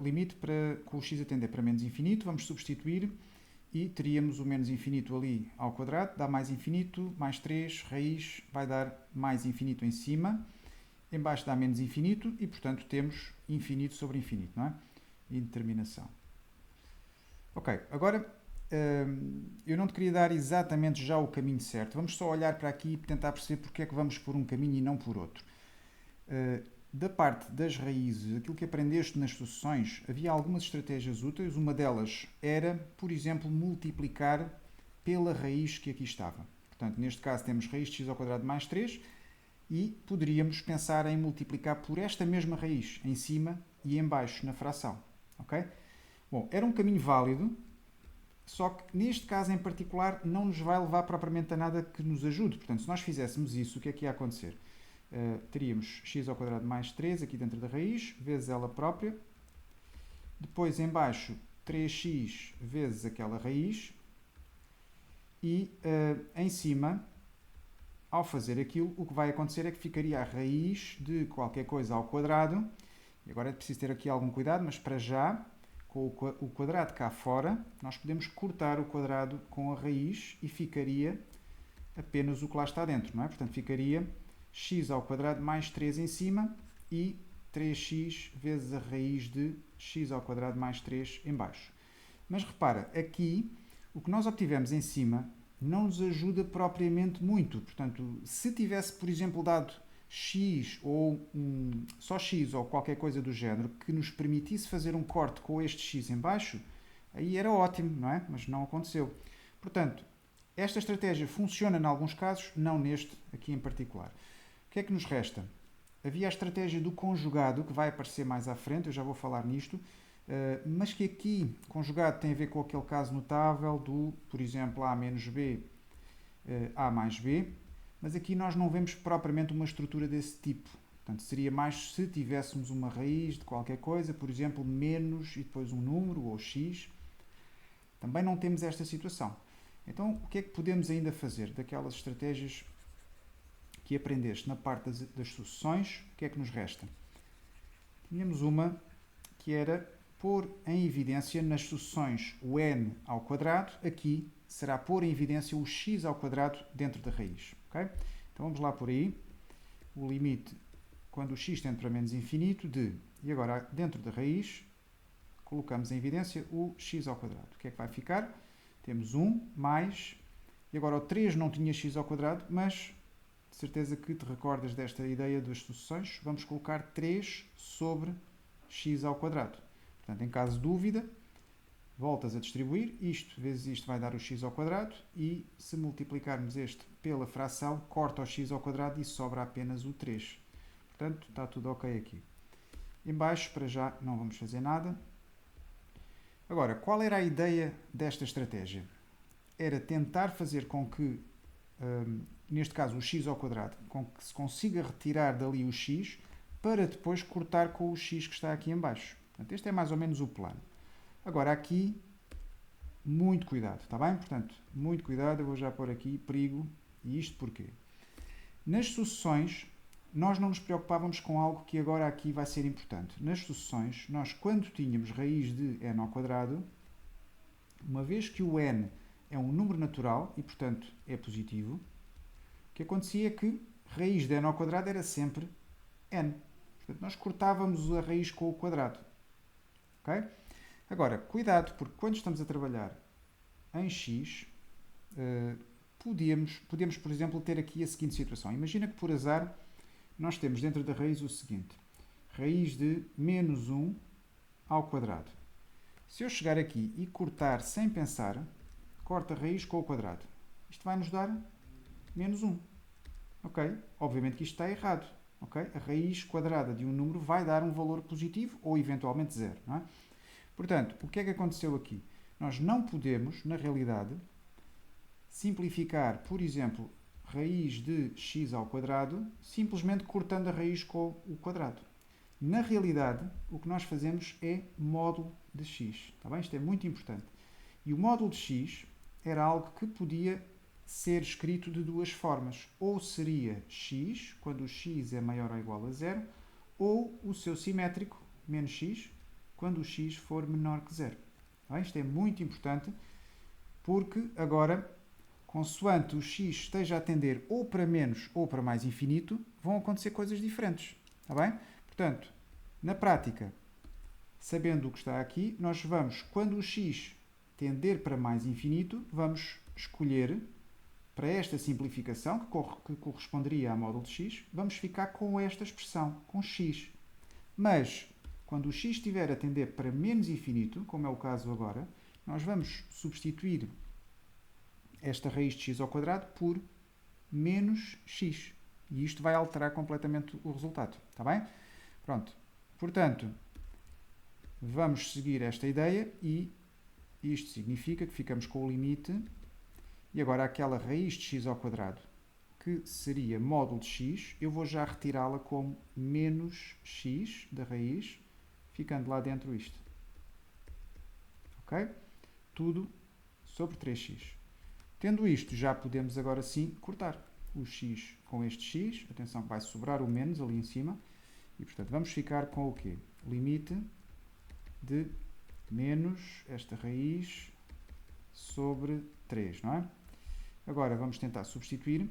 limite com o x a tender para menos infinito, vamos substituir e teríamos o menos infinito ali ao quadrado, dá mais infinito, mais 3, raiz, vai dar mais infinito em cima. Em baixo dá menos infinito e, portanto, temos infinito sobre infinito, não é? Indeterminação. Ok, agora eu não te queria dar exatamente já o caminho certo. Vamos só olhar para aqui e tentar perceber porque é que vamos por um caminho e não por outro. Da parte das raízes, aquilo que aprendeste nas sucessões, havia algumas estratégias úteis. Uma delas era, por exemplo, multiplicar pela raiz que aqui estava. Portanto, neste caso temos raiz de x ao quadrado mais 3 e poderíamos pensar em multiplicar por esta mesma raiz, em cima e em baixo, na fração. Ok? Bom, era um caminho válido, só que neste caso em particular não nos vai levar propriamente a nada que nos ajude. Portanto, se nós fizéssemos isso, o que é que ia acontecer? Teríamos x ao quadrado mais 3 aqui dentro da raiz, vezes ela própria. Depois em baixo 3x vezes aquela raiz. E em cima, ao fazer aquilo, o que vai acontecer é que ficaria a raiz de qualquer coisa ao quadrado. E agora é preciso ter aqui algum cuidado, mas para já, com o quadrado cá fora, nós podemos cortar o quadrado com a raiz e ficaria apenas o que lá está dentro, não é? Portanto, ficaria x ao quadrado mais 3 em cima e 3x vezes a raiz de x ao quadrado mais 3 em baixo. Mas repara, aqui, o que nós obtivemos em cima não nos ajuda propriamente muito. Portanto, se tivesse, por exemplo, dado x ou só x ou qualquer coisa do género que nos permitisse fazer um corte com este x em baixo, aí era ótimo, não é? Mas não aconteceu. Portanto, esta estratégia funciona em alguns casos, não neste aqui em particular. O que é que nos resta? Havia a estratégia do conjugado, que vai aparecer mais à frente, eu já vou falar nisto, mas que aqui, conjugado, tem a ver com aquele caso notável do, por exemplo, a menos b, a mais b, mas aqui nós não vemos propriamente uma estrutura desse tipo. Portanto, seria mais se tivéssemos uma raiz de qualquer coisa, por exemplo, menos e depois um número, ou x. Também não temos esta situação. Então, o que é que podemos ainda fazer daquelas estratégias que aprendeste na parte das sucessões? O que é que nos resta? Tínhamos uma que era pôr em evidência nas sucessões o n ao quadrado. Aqui será pôr em evidência o x ao quadrado dentro da raiz. Okay? Então vamos lá por aí. O limite, quando o x tende para menos infinito, e agora dentro da raiz, colocamos em evidência o x ao quadrado. O que é que vai ficar? Temos 1 mais, e agora o 3 não tinha x ao quadrado, mas de certeza que te recordas desta ideia das sucessões. Vamos colocar 3 sobre x ao quadrado. Portanto, em caso de dúvida, voltas a distribuir, isto vezes isto vai dar o x ao quadrado, e se multiplicarmos este pela fração, corta o x ao quadrado e sobra apenas o 3. Portanto, está tudo ok aqui. Em baixo, para já, não vamos fazer nada. Agora, qual era a ideia desta estratégia? Era tentar fazer com que, neste caso, o x ao quadrado, com que se consiga retirar dali o x, para depois cortar com o x que está aqui em baixo. Portanto, este é mais ou menos o plano. Agora aqui, muito cuidado, está bem? Portanto, muito cuidado, eu vou já pôr aqui perigo. E isto porquê? Nas sucessões, nós não nos preocupávamos com algo que agora aqui vai ser importante. Nas sucessões, nós quando tínhamos raiz de n ao quadrado, uma vez que o n é um número natural e, portanto, é positivo, o que acontecia é que raiz de n ao quadrado era sempre n. Portanto, nós cortávamos a raiz com o quadrado. Ok? Agora, cuidado, porque quando estamos a trabalhar em x, podemos, por exemplo, ter aqui a seguinte situação. Imagina que, por azar, nós temos dentro da raiz o seguinte. Raiz de menos 1 ao quadrado. Se eu chegar aqui e cortar sem pensar, corta a raiz com o quadrado. Isto vai nos dar menos 1. Ok? Obviamente que isto está errado. Okay? A raiz quadrada de um número vai dar um valor positivo ou eventualmente zero. Não é? Portanto, o que é que aconteceu aqui? Nós não podemos, na realidade, simplificar, por exemplo, raiz de x ao quadrado simplesmente cortando a raiz com o quadrado. Na realidade, o que nós fazemos é módulo de x. Está bem? Isto é muito importante. E o módulo de x era algo que podia ser escrito de duas formas. Ou seria x, quando o x é maior ou igual a zero, ou o seu simétrico, menos x, quando o x for menor que zero. Bem, isto é muito importante, porque agora, consoante o x esteja a tender ou para menos ou para mais infinito, vão acontecer coisas diferentes. Está bem? Portanto, na prática, sabendo o que está aqui, nós vamos, quando o x tender para mais infinito, vamos escolher, para esta simplificação, que corresponderia a módulo de x, vamos ficar com esta expressão, com x. Mas, quando o x estiver a tender para menos infinito, como é o caso agora, nós vamos substituir esta raiz de x ao quadrado por menos x. E isto vai alterar completamente o resultado. Está bem? Pronto. Portanto, vamos seguir esta ideia e isto significa que ficamos com o limite e agora aquela raiz de x ao quadrado, que seria módulo de x, eu vou já retirá-la como menos x da raiz, ficando lá dentro isto. Ok? Tudo sobre 3x. Tendo isto, já podemos agora sim cortar o x com este x. Atenção que vai sobrar o menos ali em cima. E, portanto, vamos ficar com o quê? Limite de menos esta raiz sobre 3, não é? Agora vamos tentar substituir.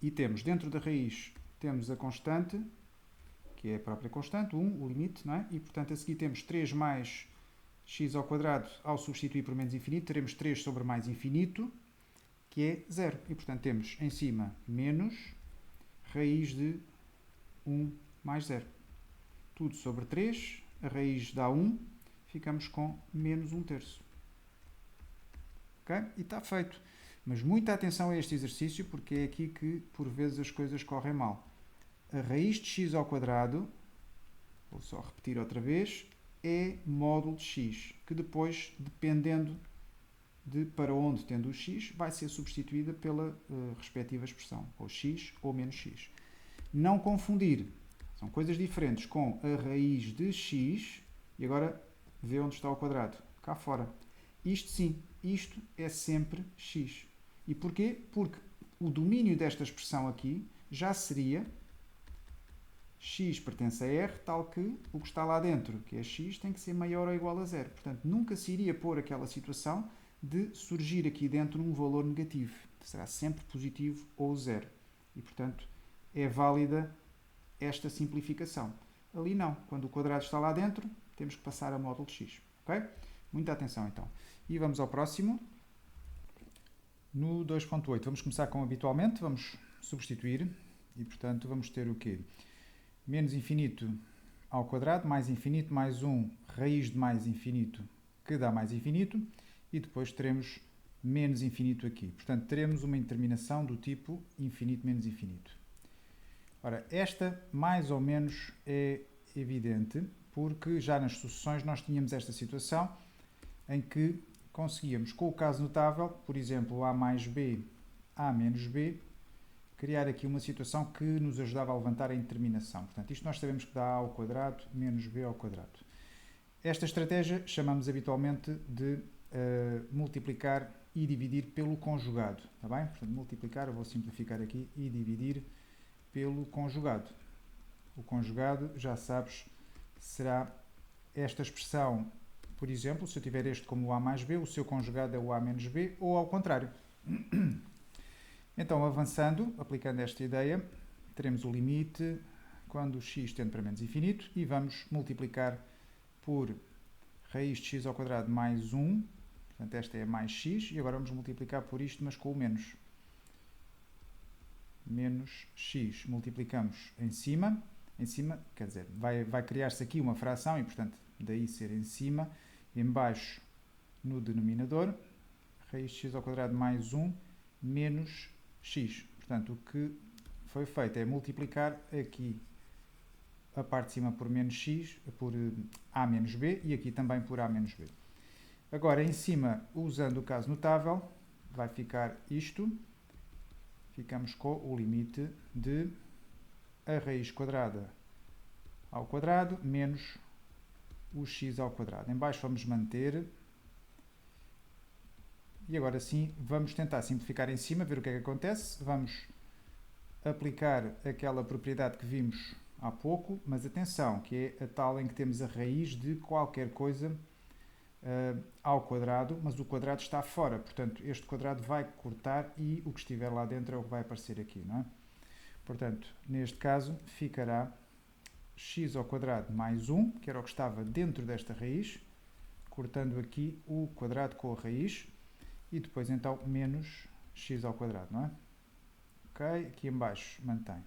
E temos dentro da raiz, temos a constante, que é a própria constante, 1, o limite, não é? E, portanto, a seguir temos 3 mais x ao quadrado, ao substituir por menos infinito, teremos 3 sobre mais infinito, que é 0. E, portanto, temos em cima menos raiz de 1 mais 0. Tudo sobre 3, a raiz dá 1, ficamos com menos 1 terço. Okay? E está feito. Mas muita atenção a este exercício, porque é aqui que, por vezes, as coisas correm mal. A raiz de x ao quadrado, vou só repetir outra vez, é módulo de x, que depois, dependendo de para onde tendo o x, vai ser substituída pela respectiva expressão, ou x ou menos x. Não confundir, são coisas diferentes, com a raiz de x, e agora vê onde está o quadrado, cá fora. Isto sim, isto é sempre x. E porquê? Porque o domínio desta expressão aqui já seria x pertence a R, tal que o que está lá dentro, que é x, tem que ser maior ou igual a zero. Portanto, nunca se iria pôr aquela situação de surgir aqui dentro um valor negativo. Será sempre positivo ou zero. E, portanto, é válida esta simplificação. Ali não. Quando o quadrado está lá dentro, temos que passar a módulo de x. Ok? Muita atenção, então. E vamos ao próximo. No 2.8, vamos começar com habitualmente. Vamos substituir. E, portanto, vamos ter o quê? Menos infinito ao quadrado, mais infinito, mais 1, raiz de mais infinito, que dá mais infinito. E depois teremos menos infinito aqui. Portanto, teremos uma indeterminação do tipo infinito menos infinito. Ora, esta mais ou menos é evidente, porque já nas sucessões nós tínhamos esta situação em que conseguíamos, com o caso notável, por exemplo, a mais b, a menos b, criar aqui uma situação que nos ajudava a levantar a indeterminação. Portanto, isto nós sabemos que dá a ao quadrado menos b ao quadrado. Esta estratégia chamamos habitualmente de multiplicar e dividir pelo conjugado, está bem? Portanto, multiplicar, eu vou simplificar aqui, e dividir pelo conjugado. O conjugado, já sabes, será esta expressão, por exemplo, se eu tiver este como o A mais B, o seu conjugado é o A menos B, ou ao contrário. Então, avançando, aplicando esta ideia, teremos o limite quando x tende para menos infinito e vamos multiplicar por raiz de x ao quadrado mais 1, portanto esta é mais x, e agora vamos multiplicar por isto, mas com o menos. Menos x, multiplicamos em cima, quer dizer, vai criar-se aqui uma fração e, portanto, daí ser em cima, em baixo no denominador, raiz de x ao quadrado mais 1 menos x. Portanto, o que foi feito é multiplicar aqui a parte de cima por menos x, por a menos b, e aqui também por a menos b. Agora, em cima, usando o caso notável, vai ficar isto. Ficamos com o limite de a raiz quadrada ao quadrado menos o x ao quadrado. Em baixo vamos manter. E agora sim, vamos tentar simplificar em cima, ver o que é que acontece. Vamos aplicar aquela propriedade que vimos há pouco, mas atenção, que é a tal em que temos a raiz de qualquer coisa ao quadrado, mas o quadrado está fora, portanto este quadrado vai cortar e o que estiver lá dentro é o que vai aparecer aqui, não é? Portanto, neste caso ficará x ao quadrado mais 1, que era o que estava dentro desta raiz, cortando aqui o quadrado com a raiz, e depois então menos x ao quadrado, não é? Ok, aqui em baixo mantém.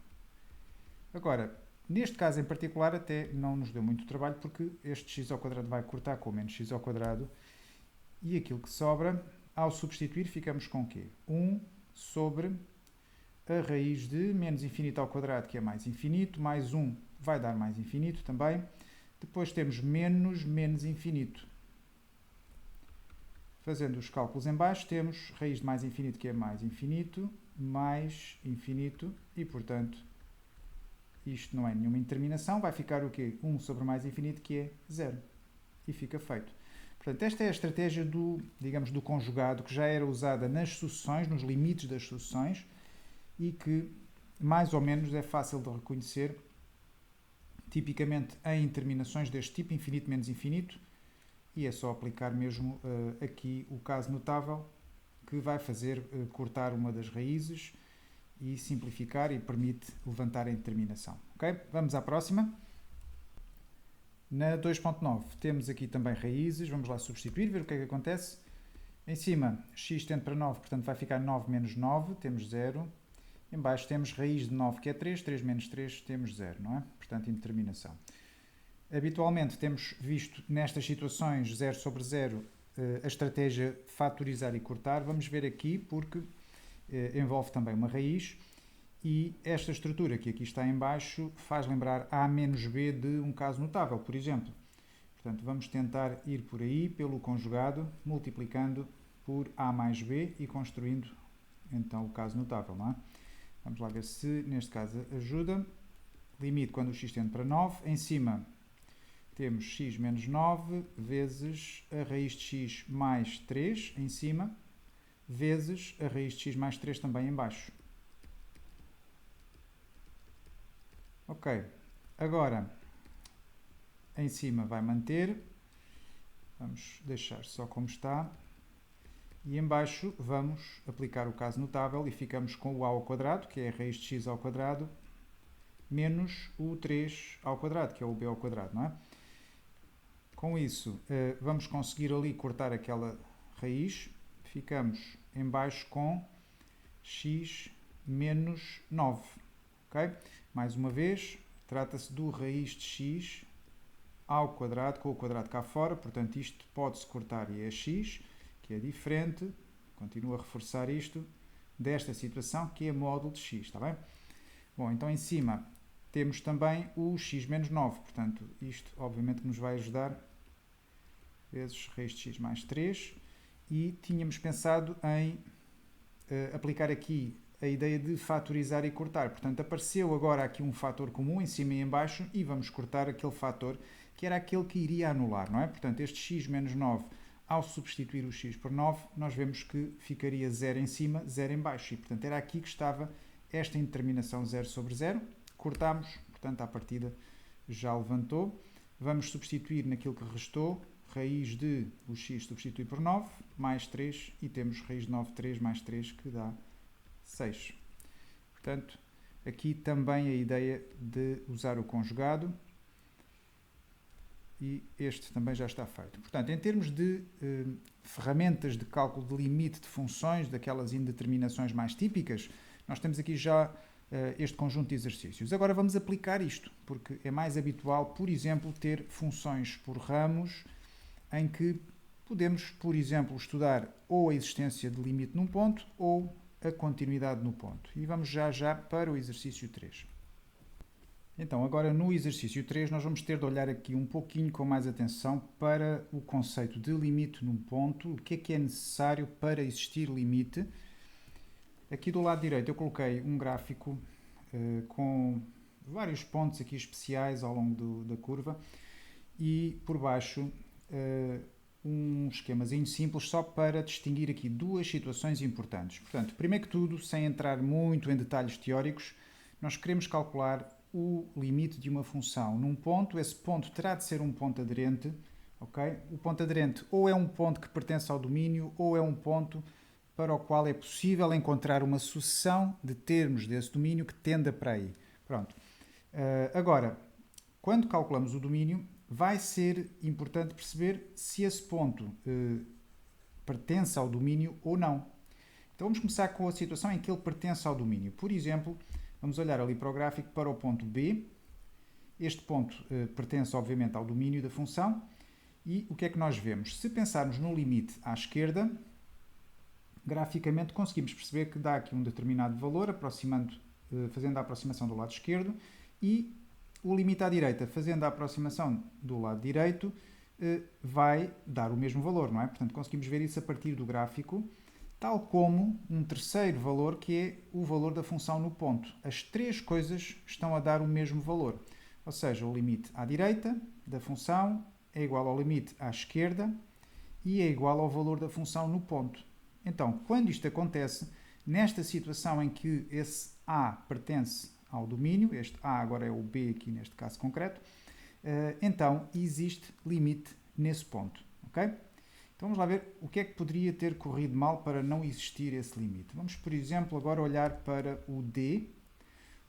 Agora, neste caso em particular até não nos deu muito trabalho porque este x ao quadrado vai cortar com menos x ao quadrado e aquilo que sobra, ao substituir, ficamos com o quê? 1 sobre a raiz de menos infinito ao quadrado, que é mais infinito, mais 1 vai dar mais infinito também. Depois temos menos menos infinito. Fazendo os cálculos em baixo, temos raiz de mais infinito, que é mais infinito e, portanto, isto não é nenhuma indeterminação, vai ficar o quê? 1 sobre mais infinito, que é 0. E fica feito. Portanto, esta é a estratégia do, digamos, do conjugado, que já era usada nas sucessões, nos limites das sucessões, e que, mais ou menos, é fácil de reconhecer, tipicamente em terminações deste tipo, infinito menos infinito, e é só aplicar mesmo aqui o caso notável, que vai fazer cortar uma das raízes, e simplificar e permite levantar a indeterminação. Okay? Vamos à próxima. Na 2.9 temos aqui também raízes, vamos lá substituir, ver o que é que acontece. Em cima, x tende para 9, portanto vai ficar 9 menos 9, temos 0. Em baixo temos raiz de 9, que é 3, 3 menos 3, temos 0, não é? Portanto, indeterminação. Habitualmente temos visto nestas situações 0 sobre 0 a estratégia fatorizar e cortar. Vamos ver aqui porque envolve também uma raiz e esta estrutura que aqui está em baixo faz lembrar a menos b de um caso notável, por exemplo. Portanto, vamos tentar ir por aí pelo conjugado, multiplicando por a mais b e construindo então o caso notável, não é? Vamos lá ver se neste caso ajuda. Limite quando o x tende para 9. Em cima temos x menos 9 vezes a raiz de x mais 3 em cima, vezes a raiz de x mais 3 também em baixo. Ok, agora em cima vai manter, vamos deixar só como está, e em baixo vamos aplicar o caso notável e ficamos com o a ao quadrado, que é a raiz de x ao quadrado, menos o 3 ao quadrado, que é o b ao quadrado, não é? Com isso, vamos conseguir ali cortar aquela raiz, ficamos em baixo com x menos 9. Okay? Mais uma vez, trata-se do raiz de x ao quadrado, com o quadrado cá fora, portanto isto pode-se cortar e é x, que é diferente, continuo a reforçar isto, desta situação que é módulo de x, está bem? Bom, então em cima temos também o x menos 9, portanto isto obviamente que nos vai ajudar, vezes raiz de x mais 3, e tínhamos pensado em aplicar aqui a ideia de fatorizar e cortar. Portanto, apareceu agora aqui um fator comum em cima e em baixo e vamos cortar aquele fator que era aquele que iria anular, não é? Portanto, este x menos 9, ao substituir o x por 9, nós vemos que ficaria 0 em cima, 0 em baixo. E, portanto, era aqui que estava esta indeterminação 0 sobre 0. Cortámos, portanto, à partida já levantou. Vamos substituir naquilo que restou, raiz de o x substitui por 9, mais 3, e temos raiz de 9, 3 mais 3, que dá 6. Portanto, aqui também a ideia de usar o conjugado, e este também já está feito. Portanto, em termos de ferramentas de cálculo de limite de funções, daquelas indeterminações mais típicas, nós temos aqui já este conjunto de exercícios. Agora vamos aplicar isto, porque é mais habitual, por exemplo, ter funções por ramos, em que podemos, por exemplo, estudar ou a existência de limite num ponto, ou a continuidade no ponto. E vamos já para o exercício 3. Então, agora no exercício 3, nós vamos ter de olhar aqui um pouquinho com mais atenção para o conceito de limite num ponto, o que é necessário para existir limite. Aqui do lado direito eu coloquei um gráfico com vários pontos aqui especiais ao longo da curva, e por baixo um esquemazinho simples só para distinguir aqui duas situações importantes. Portanto, primeiro que tudo, sem entrar muito em detalhes teóricos, nós queremos calcular o limite de uma função num ponto. Esse ponto terá de ser um ponto aderente, ok? O ponto aderente ou é um ponto que pertence ao domínio, ou é um ponto para o qual é possível encontrar uma sucessão de termos desse domínio que tenda para aí. Pronto. Agora, quando calculamos o domínio, vai ser importante perceber se esse ponto pertence ao domínio ou não. Então vamos começar com a situação em que ele pertence ao domínio. Por exemplo, vamos olhar ali para o gráfico para o ponto B. Este ponto pertence, obviamente, ao domínio da função. E o que é que nós vemos? Se pensarmos no limite à esquerda, graficamente conseguimos perceber que dá aqui um determinado valor, fazendo a aproximação do lado esquerdo, e o limite à direita, fazendo a aproximação do lado direito, vai dar o mesmo valor, não é? Portanto, conseguimos ver isso a partir do gráfico, tal como um terceiro valor, que é o valor da função no ponto. As três coisas estão a dar o mesmo valor. Ou seja, o limite à direita da função é igual ao limite à esquerda e é igual ao valor da função no ponto. Então, quando isto acontece, nesta situação em que esse A pertence ao domínio, este A agora é o B aqui neste caso concreto, então existe limite nesse ponto, ok? Então vamos lá ver o que é que poderia ter corrido mal para não existir esse limite. Vamos, por exemplo, agora olhar para o D.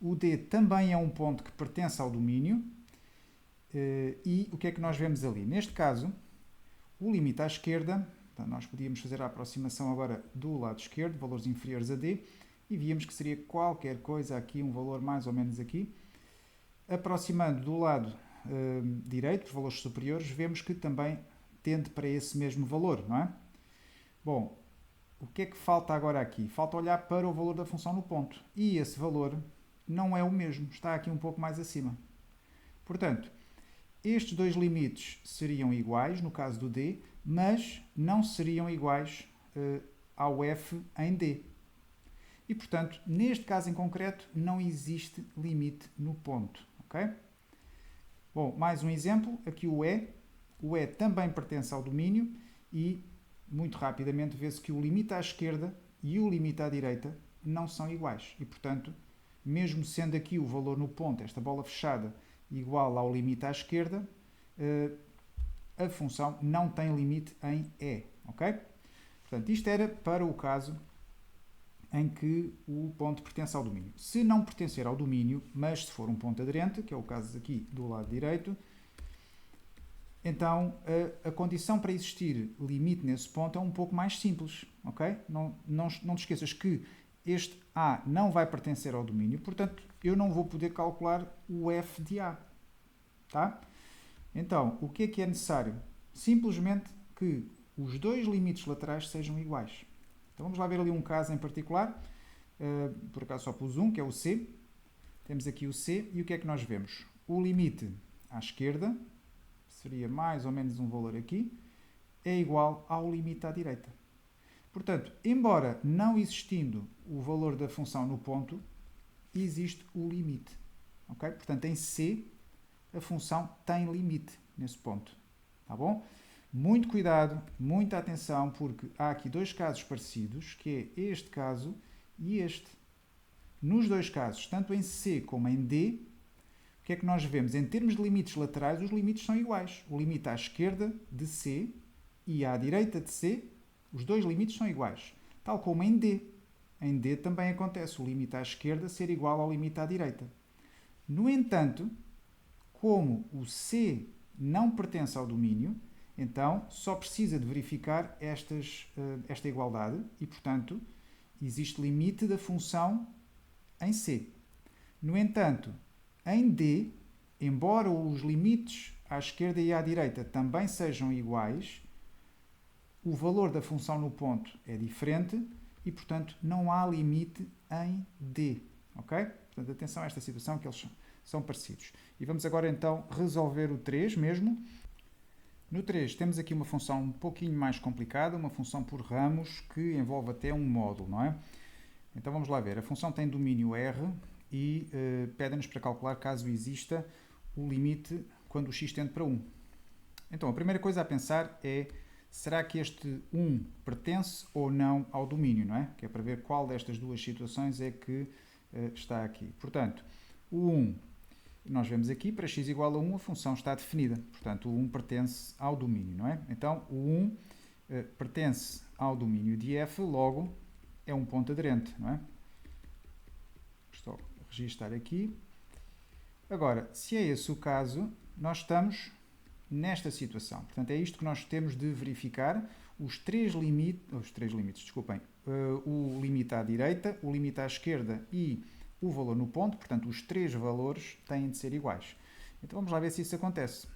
O D também é um ponto que pertence ao domínio, e o que é que nós vemos ali? Neste caso, o limite à esquerda, então nós podíamos fazer a aproximação agora do lado esquerdo, valores inferiores a D, e víamos que seria qualquer coisa aqui, um valor mais ou menos aqui. Aproximando do lado direito, os valores superiores, vemos que também tende para esse mesmo valor, não é? Bom, o que é que falta agora aqui? Falta olhar para o valor da função no ponto. E esse valor não é o mesmo, está aqui um pouco mais acima. Portanto, estes dois limites seriam iguais, no caso do D, mas não seriam iguais ao F em D. E, portanto, neste caso em concreto, não existe limite no ponto, ok? Bom, mais um exemplo, aqui o E. O E também pertence ao domínio e, muito rapidamente, vê-se que o limite à esquerda e o limite à direita não são iguais. E, portanto, mesmo sendo aqui o valor no ponto, esta bola fechada, igual ao limite à esquerda, a função não tem limite em E, ok? Portanto, isto era para o caso em que o ponto pertence ao domínio. Se não pertencer ao domínio, mas se for um ponto aderente, que é o caso aqui do lado direito, então a condição para existir limite nesse ponto é um pouco mais simples, ok? Não te esqueças que este A não vai pertencer ao domínio, portanto, eu não vou poder calcular o F de A, tá? Então, o que é necessário? Simplesmente que os dois limites laterais sejam iguais. Então vamos lá ver ali um caso em particular, por acaso só pus um, que é o C. Temos aqui o C e o que é que nós vemos? O limite à esquerda, seria mais ou menos um valor aqui, é igual ao limite à direita. Portanto, embora não existindo o valor da função no ponto, existe o limite. Okay? Portanto, em C, a função tem limite, nesse ponto. Tá bom? Muito cuidado, muita atenção, porque há aqui dois casos parecidos, que é este caso e este. Nos dois casos, tanto em C como em D, o que é que nós vemos? Em termos de limites laterais, os limites são iguais. O limite à esquerda de C e à direita de C, os dois limites são iguais. Tal como em D. Em D também acontece o limite à esquerda ser igual ao limite à direita. No entanto, como o C não pertence ao domínio, então só precisa de verificar esta igualdade e, portanto, existe limite da função em C. No entanto, em D, embora os limites à esquerda e à direita também sejam iguais, o valor da função no ponto é diferente e, portanto, não há limite em D. Ok? Portanto, atenção a esta situação, que eles são parecidos. E vamos agora, então, resolver o 3 mesmo. No 3 temos aqui uma função um pouquinho mais complicada, uma função por ramos que envolve até um módulo, não é? Então vamos lá ver. A função tem domínio R e pede-nos para calcular caso exista o limite quando o x tende para 1. Então a primeira coisa a pensar é: será que este 1 pertence ou não ao domínio, não é? Que é para ver qual destas duas situações é que está aqui. Portanto, o 1, nós vemos aqui, para x igual a 1, a função está definida. Portanto, o 1 pertence ao domínio, não é? Então, o 1 pertence ao domínio de f, logo é um ponto aderente, não é? Estou a registar aqui. Agora, se é esse o caso, nós estamos nesta situação. Portanto, é isto que nós temos de verificar. Os três limites, desculpem. O limite à direita, o limite à esquerda e o valor no ponto. Portanto, os três valores têm de ser iguais. Então, vamos lá ver se isso acontece.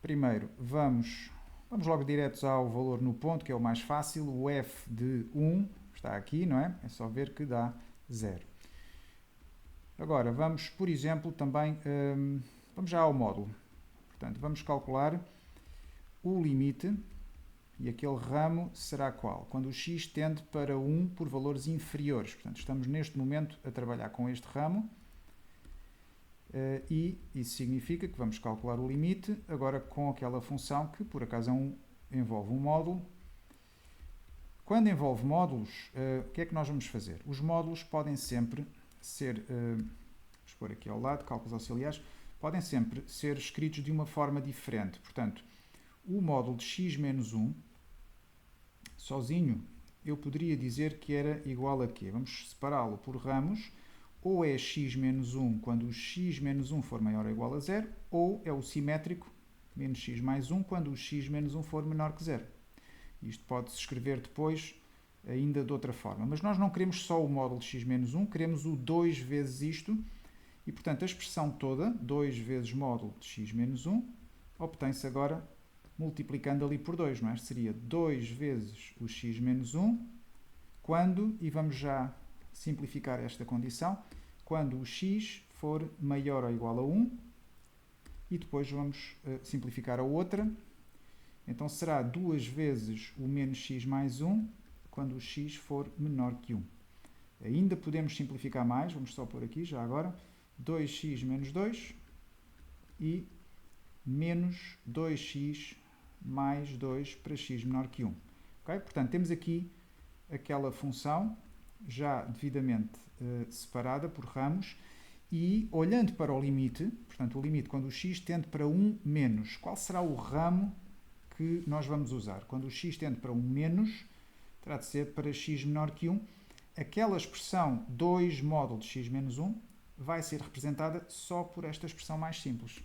Primeiro, vamos logo diretos ao valor no ponto, que é o mais fácil. O f de 1 está aqui, não é? É só ver que dá 0. Agora, vamos, por exemplo, também... vamos já ao módulo. Portanto, vamos calcular o limite, e aquele ramo será qual? Quando o x tende para 1 por valores inferiores. Portanto, estamos neste momento a trabalhar com este ramo, e isso significa que vamos calcular o limite, agora com aquela função que, por acaso, envolve um módulo. Quando envolve módulos, o que é que nós vamos fazer? Os módulos podem sempre ser, vamos pôr aqui ao lado, cálculos auxiliares, podem sempre ser escritos de uma forma diferente. Portanto, o módulo de x menos 1, sozinho, eu poderia dizer que era igual a quê? Vamos separá-lo por ramos. Ou é x menos 1 quando o x menos 1 for maior ou igual a 0, ou é o simétrico, menos x mais 1, quando o x menos 1 for menor que 0. Isto pode-se escrever depois ainda de outra forma. Mas nós não queremos só o módulo de x menos 1, queremos o 2 vezes isto. E, portanto, a expressão toda, 2 vezes módulo de x menos 1, obtém-se agora multiplicando ali por 2, não é? Seria 2 vezes o x menos 1, quando, e vamos já simplificar esta condição, quando o x for maior ou igual a 1, e depois vamos simplificar a outra. Então será 2 vezes o menos x mais 1, quando o x for menor que 1. Ainda podemos simplificar mais, vamos só pôr aqui já agora, 2x menos 2 e menos 2x mais 2 para x menor que 1. Okay? Portanto, temos aqui aquela função já devidamente separada por ramos e olhando para o limite, portanto, o limite quando o x tende para 1 menos, qual será o ramo que nós vamos usar? Quando o x tende para 1 menos, terá de ser para x menor que 1. Aquela expressão 2 módulo de x menos 1 vai ser representada só por esta expressão mais simples.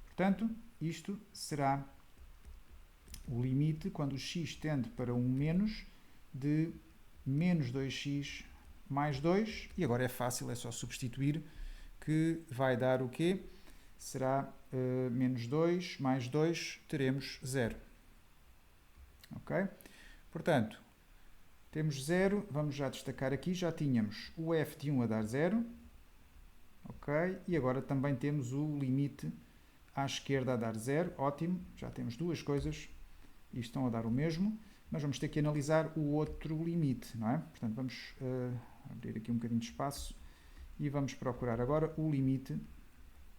Portanto, isto será o limite quando o x tende para 1 menos de menos 2x mais 2. E agora é fácil, é só substituir, que vai dar o quê? Será menos 2 mais 2, teremos 0. Ok? Portanto, temos 0, vamos já destacar aqui, já tínhamos o f de 1 a dar 0. Ok? E agora também temos o limite à esquerda a dar 0. Ótimo, já temos duas coisas e estão a dar o mesmo. Mas vamos ter que analisar o outro limite, não é? Portanto, vamos abrir aqui um bocadinho de espaço e vamos procurar agora o limite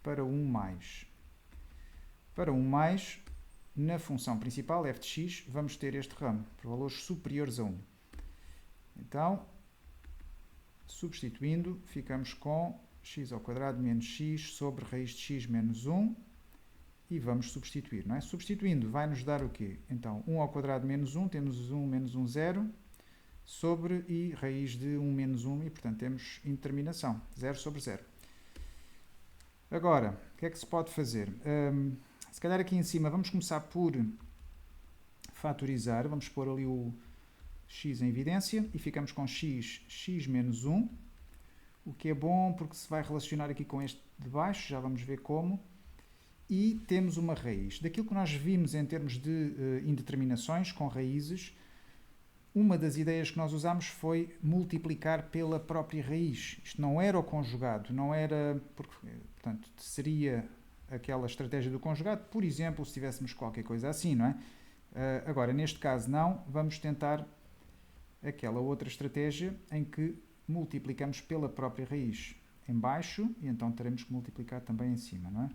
para 1 mais. Para 1 mais, na função principal, f de x, vamos ter este ramo, por valores superiores a 1. Então, substituindo, ficamos com x² menos x sobre raiz de x menos 1 e vamos substituir, não é? Substituindo, vai-nos dar o quê? Então, 1² menos 1, temos 1 menos 1, 0, sobre e raiz de 1 menos 1 e, portanto, temos indeterminação, 0 sobre 0. Agora, o que é que se pode fazer? Se calhar aqui em cima vamos começar por fatorizar, vamos pôr ali o x em evidência e ficamos com x menos 1, o que é bom porque se vai relacionar aqui com este de baixo, já vamos ver como, e temos uma raiz. Daquilo que nós vimos em termos de indeterminações com raízes, uma das ideias que nós usámos foi multiplicar pela própria raiz. Isto não era o conjugado, não era, portanto, seria aquela estratégia do conjugado, por exemplo, se tivéssemos qualquer coisa assim, não é? Agora, neste caso não, vamos tentar aquela outra estratégia em que multiplicamos pela própria raiz em baixo e então teremos que multiplicar também em cima, não é?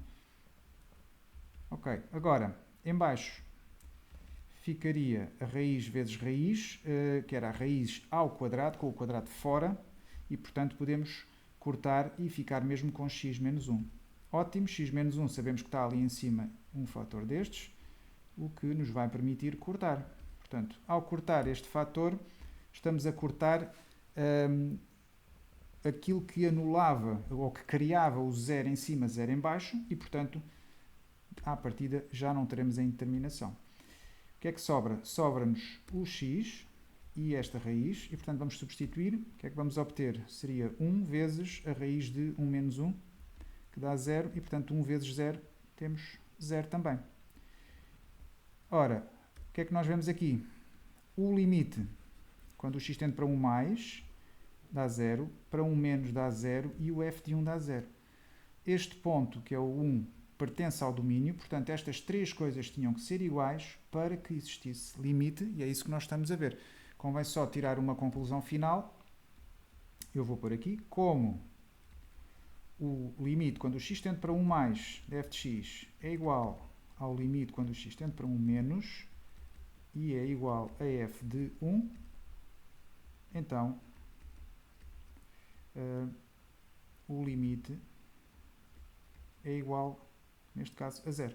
Ok, agora, em baixo ficaria a raiz vezes raiz, que era a raiz ao quadrado, com o quadrado fora, e portanto podemos cortar e ficar mesmo com x menos 1. Ótimo, x menos 1 sabemos que está ali em cima um fator destes, o que nos vai permitir cortar. Portanto, ao cortar este fator, estamos a cortar aquilo que anulava, ou que criava o 0 em cima, 0 em baixo, e portanto, à partida, já não teremos a indeterminação. O que é que sobra? Sobra-nos o x e esta raiz, e portanto vamos substituir. O que é que vamos obter? Seria 1 vezes a raiz de 1 menos 1, que dá 0, e portanto 1 vezes 0 temos 0 também. Ora, o que é que nós vemos aqui? O limite, quando o x tende para 1 mais, dá 0, para 1 menos dá 0, e o f de 1 dá 0. Este ponto, que é o 1, pertence ao domínio, portanto estas três coisas tinham que ser iguais para que existisse limite, e é isso que nós estamos a ver. Convém só tirar uma conclusão final. Eu vou pôr aqui, como o limite quando o x tende para 1 mais de f de x é igual ao limite quando o x tende para 1 menos e é igual a f de 1, então o limite é igual, neste caso, a 0,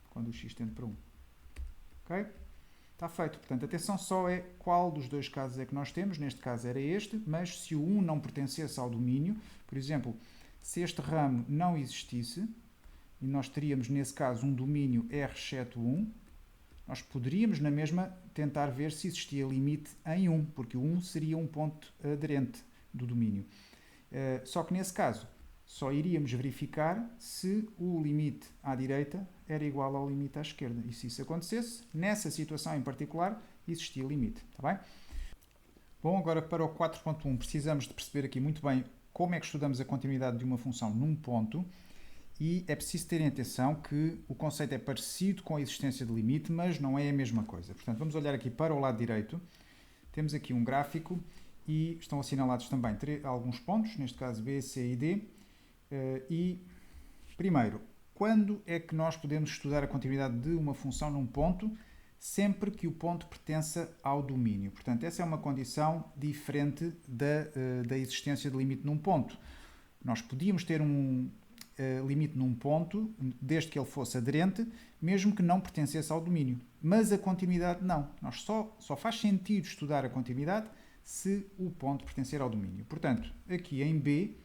quando o x tende para 1. Ok? Está feito. Portanto, atenção só é qual dos dois casos é que nós temos. Neste caso era este, mas se o 1 não pertencesse ao domínio, por exemplo, se este ramo não existisse, e nós teríamos, nesse caso, um domínio R exceto 1, nós poderíamos, na mesma, tentar ver se existia limite em 1, porque o 1 seria um ponto aderente do domínio. Só que, nesse caso, só iríamos verificar se o limite à direita era igual ao limite à esquerda. E se isso acontecesse, nessa situação em particular, existia limite. Está bem? Bom, agora para o 4.1 precisamos de perceber aqui muito bem como é que estudamos a continuidade de uma função num ponto, e é preciso terem atenção que o conceito é parecido com a existência de limite, mas não é a mesma coisa. Portanto, vamos olhar aqui para o lado direito. Temos aqui um gráfico e estão assinalados também alguns pontos, neste caso B, C e D. E, primeiro, quando é que nós podemos estudar a continuidade de uma função num ponto? Sempre que o ponto pertença ao domínio. Portanto, essa é uma condição diferente da existência de limite num ponto. Nós podíamos ter um limite num ponto, desde que ele fosse aderente, mesmo que não pertencesse ao domínio. Mas a continuidade não. Nós só faz sentido estudar a continuidade se o ponto pertencer ao domínio. Portanto, aqui em B,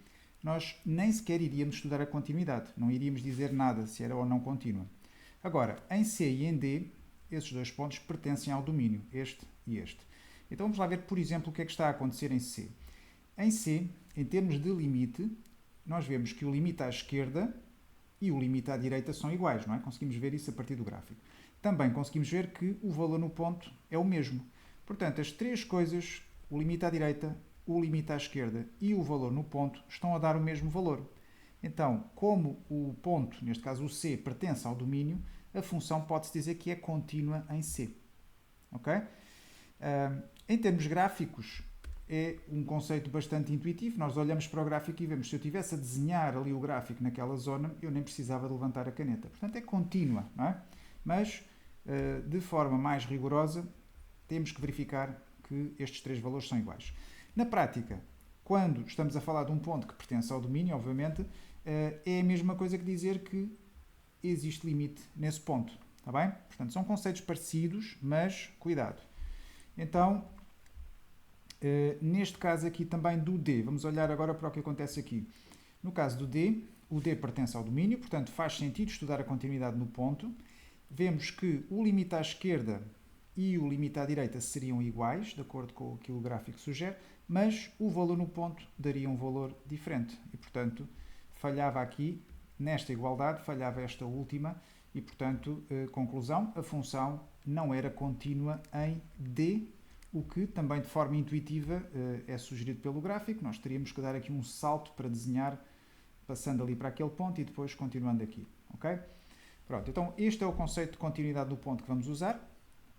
nós nem sequer iríamos estudar a continuidade. Não iríamos dizer nada se era ou não contínua. Agora, em C e em D, esses dois pontos pertencem ao domínio, este e este. Então vamos lá ver, por exemplo, o que é que está a acontecer em C. Em C, em termos de limite, nós vemos que o limite à esquerda e o limite à direita são iguais, não é? Conseguimos ver isso a partir do gráfico. Também conseguimos ver que o valor no ponto é o mesmo. Portanto, as três coisas, o limite à direita, o limite à esquerda e o valor no ponto, estão a dar o mesmo valor. Então, como o ponto, neste caso o C, pertence ao domínio, a função pode-se dizer que é contínua em C. Ok? Em termos gráficos, é um conceito bastante intuitivo. Nós olhamos para o gráfico e vemos, se eu estivesse a desenhar ali o gráfico naquela zona, eu nem precisava de levantar a caneta. Portanto, é contínua, não é? Mas, de forma mais rigorosa, temos que verificar que estes três valores são iguais. Na prática, quando estamos a falar de um ponto que pertence ao domínio, obviamente, é a mesma coisa que dizer que existe limite nesse ponto, está bem? Portanto, são conceitos parecidos, mas cuidado. Então, neste caso aqui também do D, vamos olhar agora para o que acontece aqui. No caso do D, o D pertence ao domínio, portanto faz sentido estudar a continuidade no ponto. Vemos que o limite à esquerda e o limite à direita seriam iguais, de acordo com o que o gráfico sugere, mas o valor no ponto daria um valor diferente e, portanto, falhava aqui, nesta igualdade, falhava esta última e, portanto, conclusão, a função não era contínua em D, o que também de forma intuitiva é sugerido pelo gráfico. Nós teríamos que dar aqui um salto para desenhar, passando ali para aquele ponto e depois continuando aqui, ok? Pronto, então este é o conceito de continuidade do ponto que vamos usar.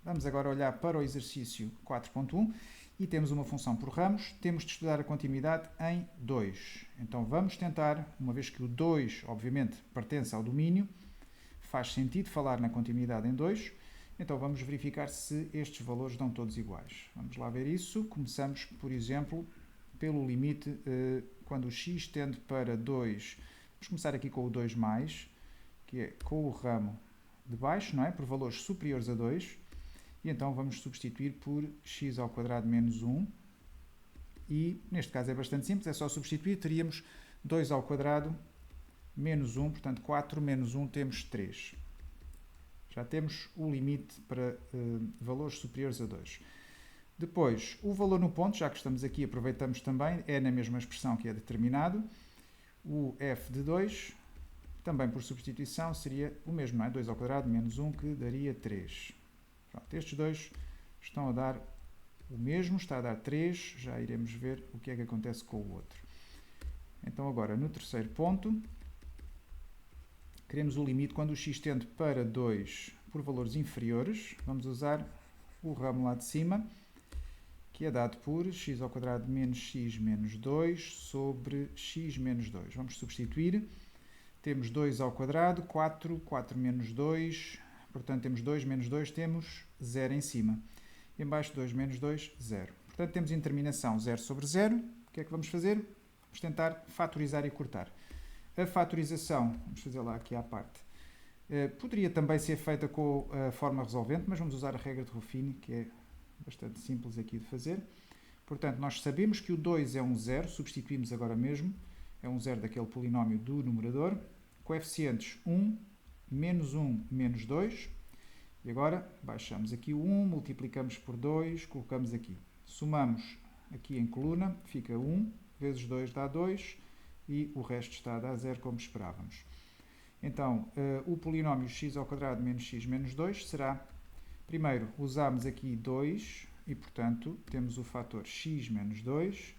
Vamos agora olhar para o exercício 4.1 e temos uma função por ramos. Temos de estudar a continuidade em 2. Então vamos tentar, uma vez que o 2, obviamente, pertence ao domínio, faz sentido falar na continuidade em 2. Então vamos verificar se estes valores dão todos iguais. Vamos lá ver isso. Começamos, por exemplo, pelo limite, quando o x tende para 2. Vamos começar aqui com o 2 mais, que é com o ramo de baixo, não é? Por valores superiores a 2. E então vamos substituir por x ao quadrado menos 1. E neste caso é bastante simples, é só substituir. Teríamos 2 ao quadrado menos 1, portanto 4 menos 1 temos 3. Já temos o limite para valores superiores a 2. Depois, o valor no ponto, já que estamos aqui, aproveitamos também, é na mesma expressão que é determinado. O f de 2, também por substituição, seria o mesmo, não é? 2 ao quadrado menos 1, que daria 3. Pronto, estes dois estão a dar o mesmo, está a dar 3, já iremos ver o que é que acontece com o outro. Então agora, no terceiro ponto, queremos o limite quando o x tende para 2 por valores inferiores. Vamos usar o ramo lá de cima, que é dado por x ao quadrado menos x menos 2 sobre x menos 2. Vamos substituir. Temos 2 ao quadrado, 4, 4 menos 2, portanto temos 2 menos 2, temos 0 em cima. E embaixo 2 menos 2, 0. Portanto temos indeterminação 0 sobre 0. O que é que vamos fazer? Vamos tentar fatorizar e cortar. A fatorização, vamos fazer lá aqui à parte, poderia também ser feita com a forma resolvente, mas vamos usar a regra de Ruffini, que é bastante simples aqui de fazer. Portanto, nós sabemos que o 2 é um 0, substituímos agora mesmo, é um 0 daquele polinómio do numerador. Coeficientes 1, menos 1, menos 2. E agora baixamos aqui o 1, multiplicamos por 2, colocamos aqui. Somamos aqui em coluna, fica 1, vezes 2 dá 2, e o resto está a dar 0, como esperávamos. Então, o polinómio x ao quadrado menos x menos 2 será, primeiro, usamos aqui 2, e, portanto, temos o fator x menos 2,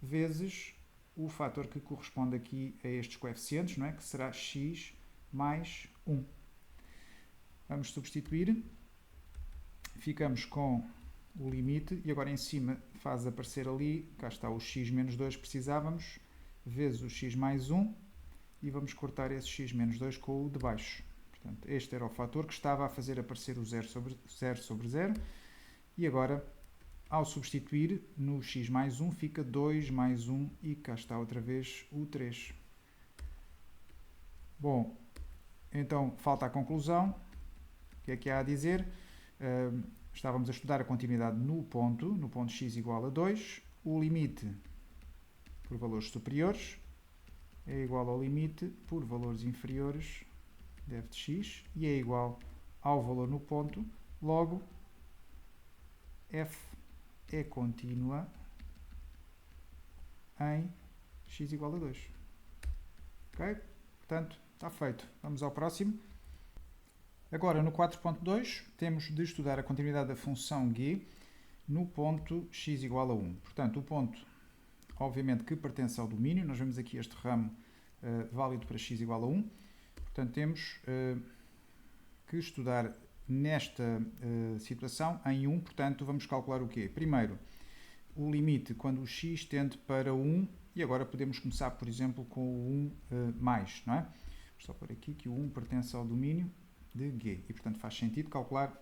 vezes o fator que corresponde aqui a estes coeficientes, não é? Que será x mais 1. Vamos substituir, ficamos com o limite, e agora em cima faz aparecer ali, cá está o x menos 2 que precisávamos, vezes o x mais 1, e vamos cortar esse x menos 2 com o de baixo. Portanto, este era o fator que estava a fazer aparecer o 0 sobre 0, e agora, ao substituir, no x mais 1 fica 2 mais 1, e cá está outra vez o 3. Bom, então falta a conclusão. O que é que há a dizer? Estávamos a estudar a continuidade no ponto x igual a 2, o limite por valores superiores é igual ao limite por valores inferiores de f de x, e é igual ao valor no ponto, logo f é contínua em x igual a 2. Ok? Portanto, está feito. Vamos ao próximo. Agora, no 4.2, temos de estudar a continuidade da função g no ponto x igual a 1. Portanto, o ponto, obviamente, que pertence ao domínio. Nós vemos aqui este ramo válido para x igual a 1. Portanto, temos que estudar nesta situação em 1. Portanto, vamos calcular o quê? Primeiro, o limite quando o x tende para 1, e agora podemos começar, por exemplo, com o 1 mais, não é? Vou só pôr aqui que o 1 pertence ao domínio de G, e portanto faz sentido calcular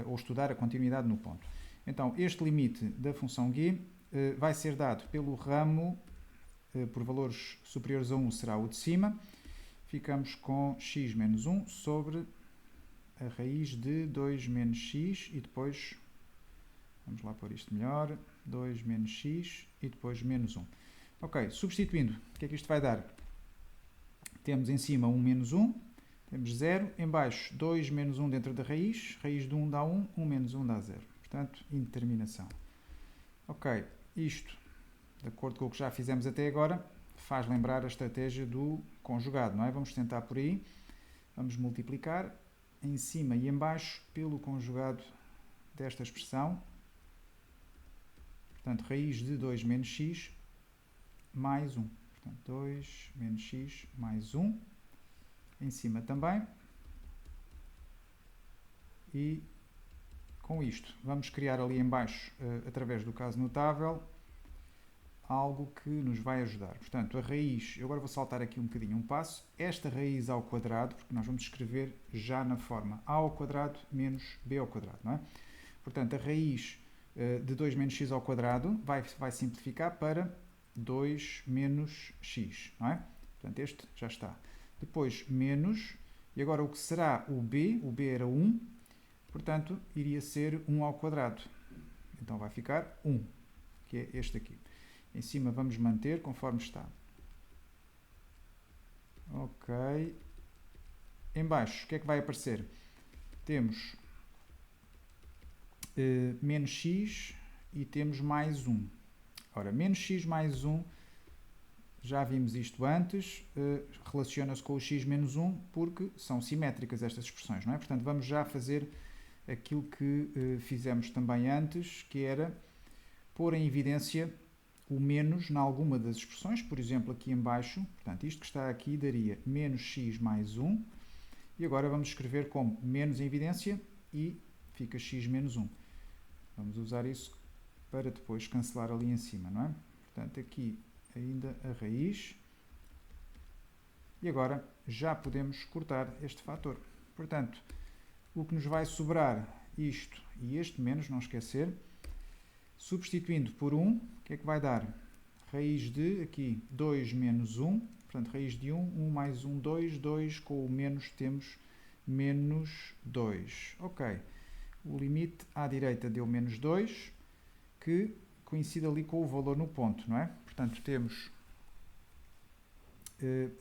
ou estudar a continuidade no ponto. Então, este limite da função G vai ser dado pelo ramo, por valores superiores a 1 será o de cima, ficamos com x menos 1 sobre a raiz de 2 menos x e depois, vamos lá pôr isto melhor, 2 menos x e depois menos 1. Ok, substituindo, o que é que isto vai dar? Temos em cima 1 menos 1, temos 0, em baixo 2 menos 1 dentro da raiz de 1 dá 1, 1 menos 1 dá 0. Portanto, indeterminação. Ok, isto, de acordo com o que já fizemos até agora, faz lembrar a estratégia do conjugado, não é? Vamos tentar por aí, vamos multiplicar em cima e em baixo pelo conjugado desta expressão. Portanto, raiz de 2 menos x mais 1. Portanto, 2 menos x mais 1. Em cima também. E com isto, vamos criar ali em baixo, através do caso notável, algo que nos vai ajudar. Portanto, a raiz, eu agora vou saltar aqui um bocadinho um passo, esta raiz ao quadrado, porque nós vamos escrever já na forma a ao quadrado menos b ao quadrado, não é? Portanto, a raiz de 2 menos x ao quadrado vai simplificar para 2 menos x, não é? Portanto, este já está. Depois, menos, e agora o que será o b era 1, portanto, iria ser 1 ao quadrado. Então, vai ficar 1, que é este aqui. Em cima vamos manter conforme está. Ok. Em baixo, o que é que vai aparecer? Temos menos x e temos mais 1. Ora, menos x mais 1, já vimos isto antes, relaciona-se com o x menos 1 porque são simétricas estas expressões, não é? Portanto, vamos já fazer aquilo que fizemos também antes, que era pôr em evidência o menos em alguma das expressões, por exemplo, aqui em baixo, portanto, isto que está aqui daria menos x mais 1, e agora vamos escrever como menos em evidência e fica x menos 1. Vamos usar isso para depois cancelar ali em cima, não é? Portanto, aqui ainda a raiz, e agora já podemos cortar este fator. Portanto, o que nos vai sobrar, isto e este menos, não esquecer, substituindo por 1, o que é que vai dar? Raiz de, aqui, 2 menos 1, portanto, raiz de 1, 1 mais 1, 2, 2, com o menos temos menos 2. Ok, o limite à direita deu menos 2, que coincide ali com o valor no ponto, não é? Portanto, temos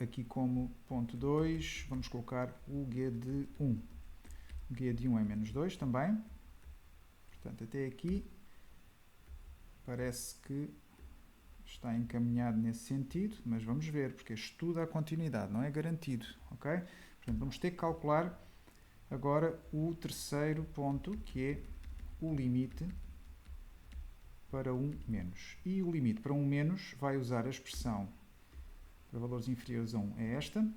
aqui como ponto 2, vamos colocar o g de 1. O g de 1 é menos 2 também, portanto, até aqui parece que está encaminhado nesse sentido, mas vamos ver, porque estuda a continuidade, não é garantido, ok? Portanto, vamos ter que calcular agora o terceiro ponto, que é o limite para 1 menos. E o limite para 1 menos vai usar a expressão para valores inferiores a 1 é esta,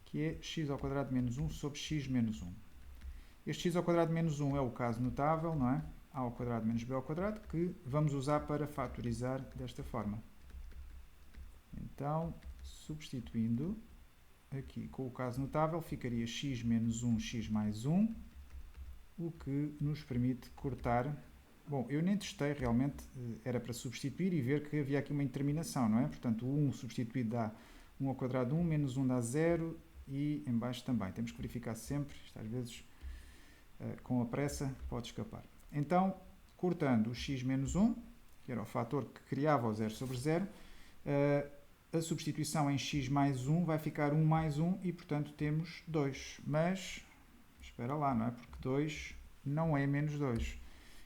que é x ao quadrado menos 1 sobre x menos 1. Este x ao quadrado menos 1 é o caso notável, não é? A ao quadrado menos b ao quadrado, que vamos usar para fatorizar desta forma. Então, substituindo aqui com o caso notável, ficaria x menos 1, x mais 1, o que nos permite cortar. Bom, eu nem testei, realmente era para substituir e ver que havia aqui uma indeterminação, não é? Portanto, o 1 substituído dá 1 ao quadrado 1, menos 1 dá 0 e em baixo também. Temos que verificar sempre, isto às vezes com a pressa pode escapar. Então, cortando o x menos 1, que era o fator que criava o 0 sobre 0, a substituição em x mais 1 vai ficar 1 mais 1 e, portanto, temos 2. Mas, espera lá, não é? Porque 2 não é menos 2.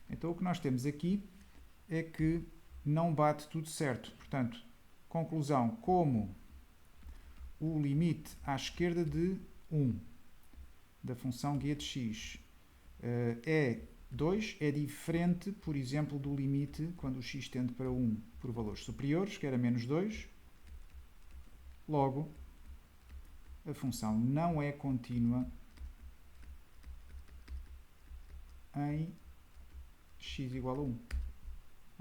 Então, o que nós temos aqui é que não bate tudo certo. Portanto, conclusão, como o limite à esquerda de 1 da função g de x é 2, é diferente, por exemplo, do limite quando o x tende para 1 por valores superiores, que era menos 2. Logo, a função não é contínua em x igual a 1.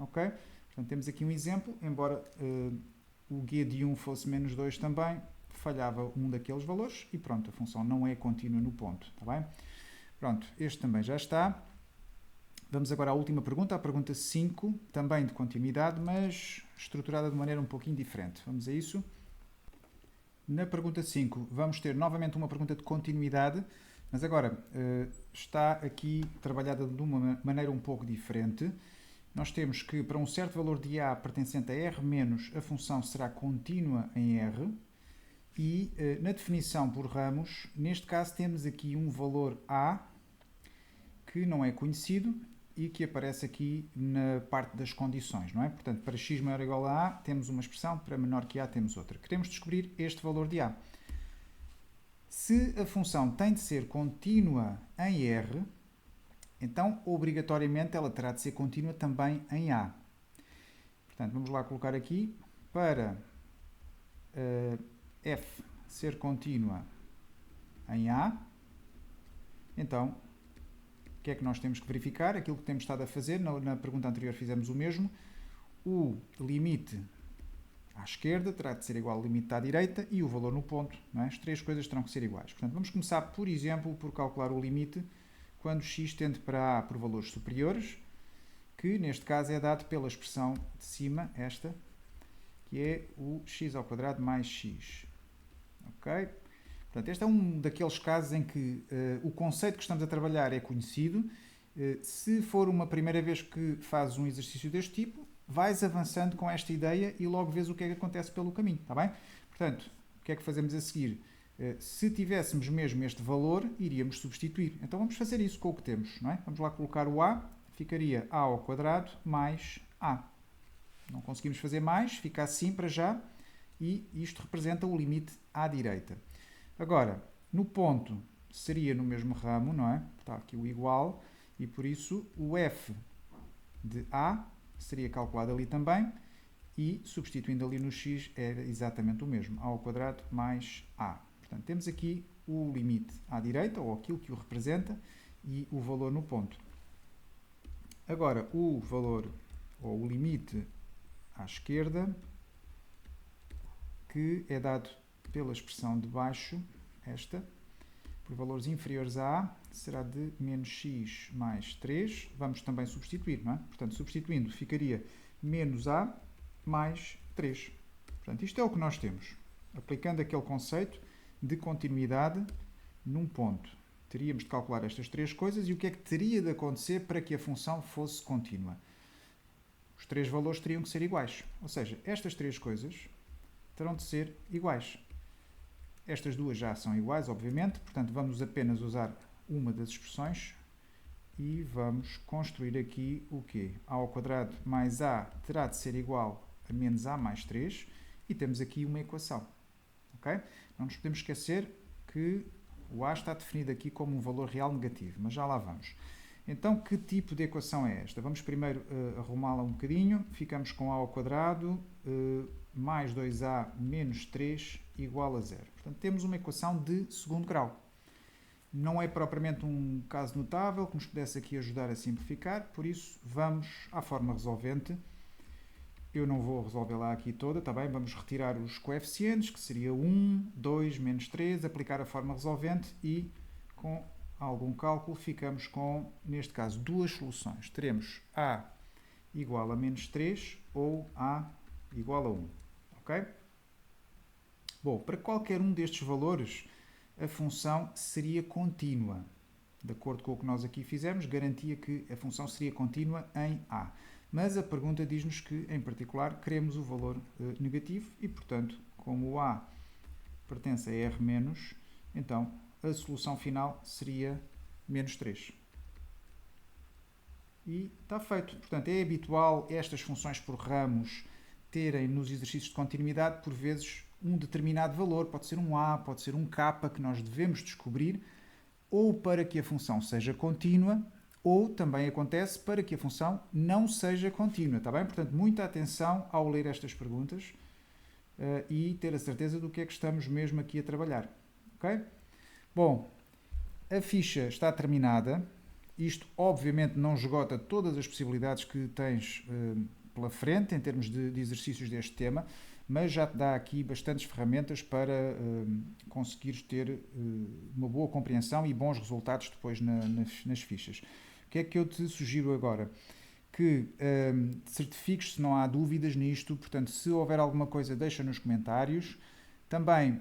ok? Portanto, temos aqui um exemplo, embora o g de 1 fosse menos 2 também, falhava um daqueles valores e pronto, a função não é contínua no ponto, está bem? Pronto, este também já está. Vamos agora à última pergunta, a pergunta 5, também de continuidade, mas estruturada de maneira um pouquinho diferente. Vamos a isso. Na pergunta 5, vamos ter novamente uma pergunta de continuidade, mas agora está aqui trabalhada de uma maneira um pouco diferente. Nós temos que para um certo valor de A pertencente a R menos, a função será contínua em R. E na definição por ramos, neste caso temos aqui um valor A que não é conhecido e que aparece aqui na parte das condições, não é? Portanto, para x maior ou igual a A temos uma expressão, para menor que A temos outra. Queremos descobrir este valor de A. Se a função tem de ser contínua em R, então obrigatoriamente ela terá de ser contínua também em A. Portanto, vamos lá colocar aqui, para f ser contínua em A, então o que é que nós temos que verificar? Aquilo que temos estado a fazer, na pergunta anterior fizemos o mesmo, o limite à esquerda terá de ser igual ao limite à direita e o valor no ponto, não é? As três coisas terão que ser iguais. Portanto, vamos começar, por exemplo, por calcular o limite quando x tende para A por valores superiores, que neste caso é dado pela expressão de cima, esta, que é o x² mais x. Ok? Portanto, este é um daqueles casos em que o conceito que estamos a trabalhar é conhecido. Se for uma primeira vez que fazes um exercício deste tipo, vais avançando com esta ideia e logo vês o que é que acontece pelo caminho, está bem? Portanto, o que é que fazemos a seguir? Se tivéssemos mesmo este valor, iríamos substituir. Então vamos fazer isso com o que temos, não é? Vamos lá colocar o A, ficaria A² mais A. Não conseguimos fazer mais, fica assim para já, e isto representa o limite à direita. Agora, no ponto seria no mesmo ramo, não é? Está aqui o igual, e por isso o f de A seria calculado ali também, e substituindo ali no x era exatamente o mesmo, A² mais A. Portanto, temos aqui o limite à direita, ou aquilo que o representa, e o valor no ponto. Agora, o valor, ou o limite à esquerda, que é dado pela expressão de baixo, esta, por valores inferiores a A, será de menos x mais 3. Vamos também substituir, não é? Portanto, substituindo, ficaria menos A mais 3. Portanto, isto é o que nós temos. Aplicando aquele conceito de continuidade num ponto. Teríamos de calcular estas três coisas e o que é que teria de acontecer para que a função fosse contínua? Os três valores teriam que ser iguais. Ou seja, estas três coisas terão de ser iguais. Estas duas já são iguais, obviamente, portanto vamos apenas usar uma das expressões e vamos construir aqui o quê? A² mais A terá de ser igual a menos A mais 3 e temos aqui uma equação. Okay? Não nos podemos esquecer que o A está definido aqui como um valor real negativo, mas já lá vamos. Então, que tipo de equação é esta? Vamos primeiro arrumá-la um bocadinho. Ficamos com A² mais 2A menos 3 igual a 0. Portanto, temos uma equação de segundo grau. Não é propriamente um caso notável que nos pudesse aqui ajudar a simplificar, por isso vamos à forma resolvente. Eu não vou resolvê-la aqui toda, está bem? Vamos retirar os coeficientes, que seria 1, 2, menos 3, aplicar a forma resolvente e, com algum cálculo, ficamos com, neste caso, duas soluções. Teremos A igual a menos 3 ou A igual a 1. Ok? Bom, para qualquer um destes valores, a função seria contínua. De acordo com o que nós aqui fizemos, garantia que a função seria contínua em A. Mas a pergunta diz-nos que, em particular, queremos o valor negativo e, portanto, como o A pertence a R-, então a solução final seria menos 3. E está feito. Portanto, é habitual estas funções por ramos terem nos exercícios de continuidade, por vezes, um determinado valor. Pode ser um A, pode ser um K, que nós devemos descobrir, ou para que a função seja contínua, ou também acontece para que a função não seja contínua, está bem? Portanto, muita atenção ao ler estas perguntas e ter a certeza do que é que estamos mesmo aqui a trabalhar, ok? Bom, a ficha está terminada Isto, obviamente, não esgota todas as possibilidades que tens pela frente em termos de exercícios deste tema, mas já te dá aqui bastantes ferramentas para conseguires ter uma boa compreensão e bons resultados depois nas fichas. O que é que eu te sugiro agora? Que certifiques se não há dúvidas nisto, portanto, se houver alguma coisa, deixa nos comentários. Também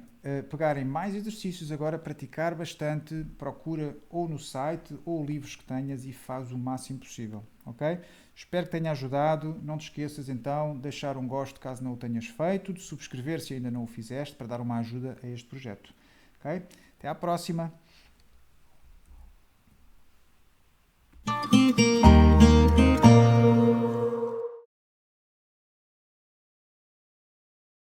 pegarem mais exercícios agora, praticar bastante, procura ou no site ou livros que tenhas e faz o máximo possível, ok? Espero que tenha ajudado. Não te esqueças então de deixar um gosto caso não o tenhas feito, de subscrever se ainda não o fizeste para dar uma ajuda a este projeto, ok? Até à próxima!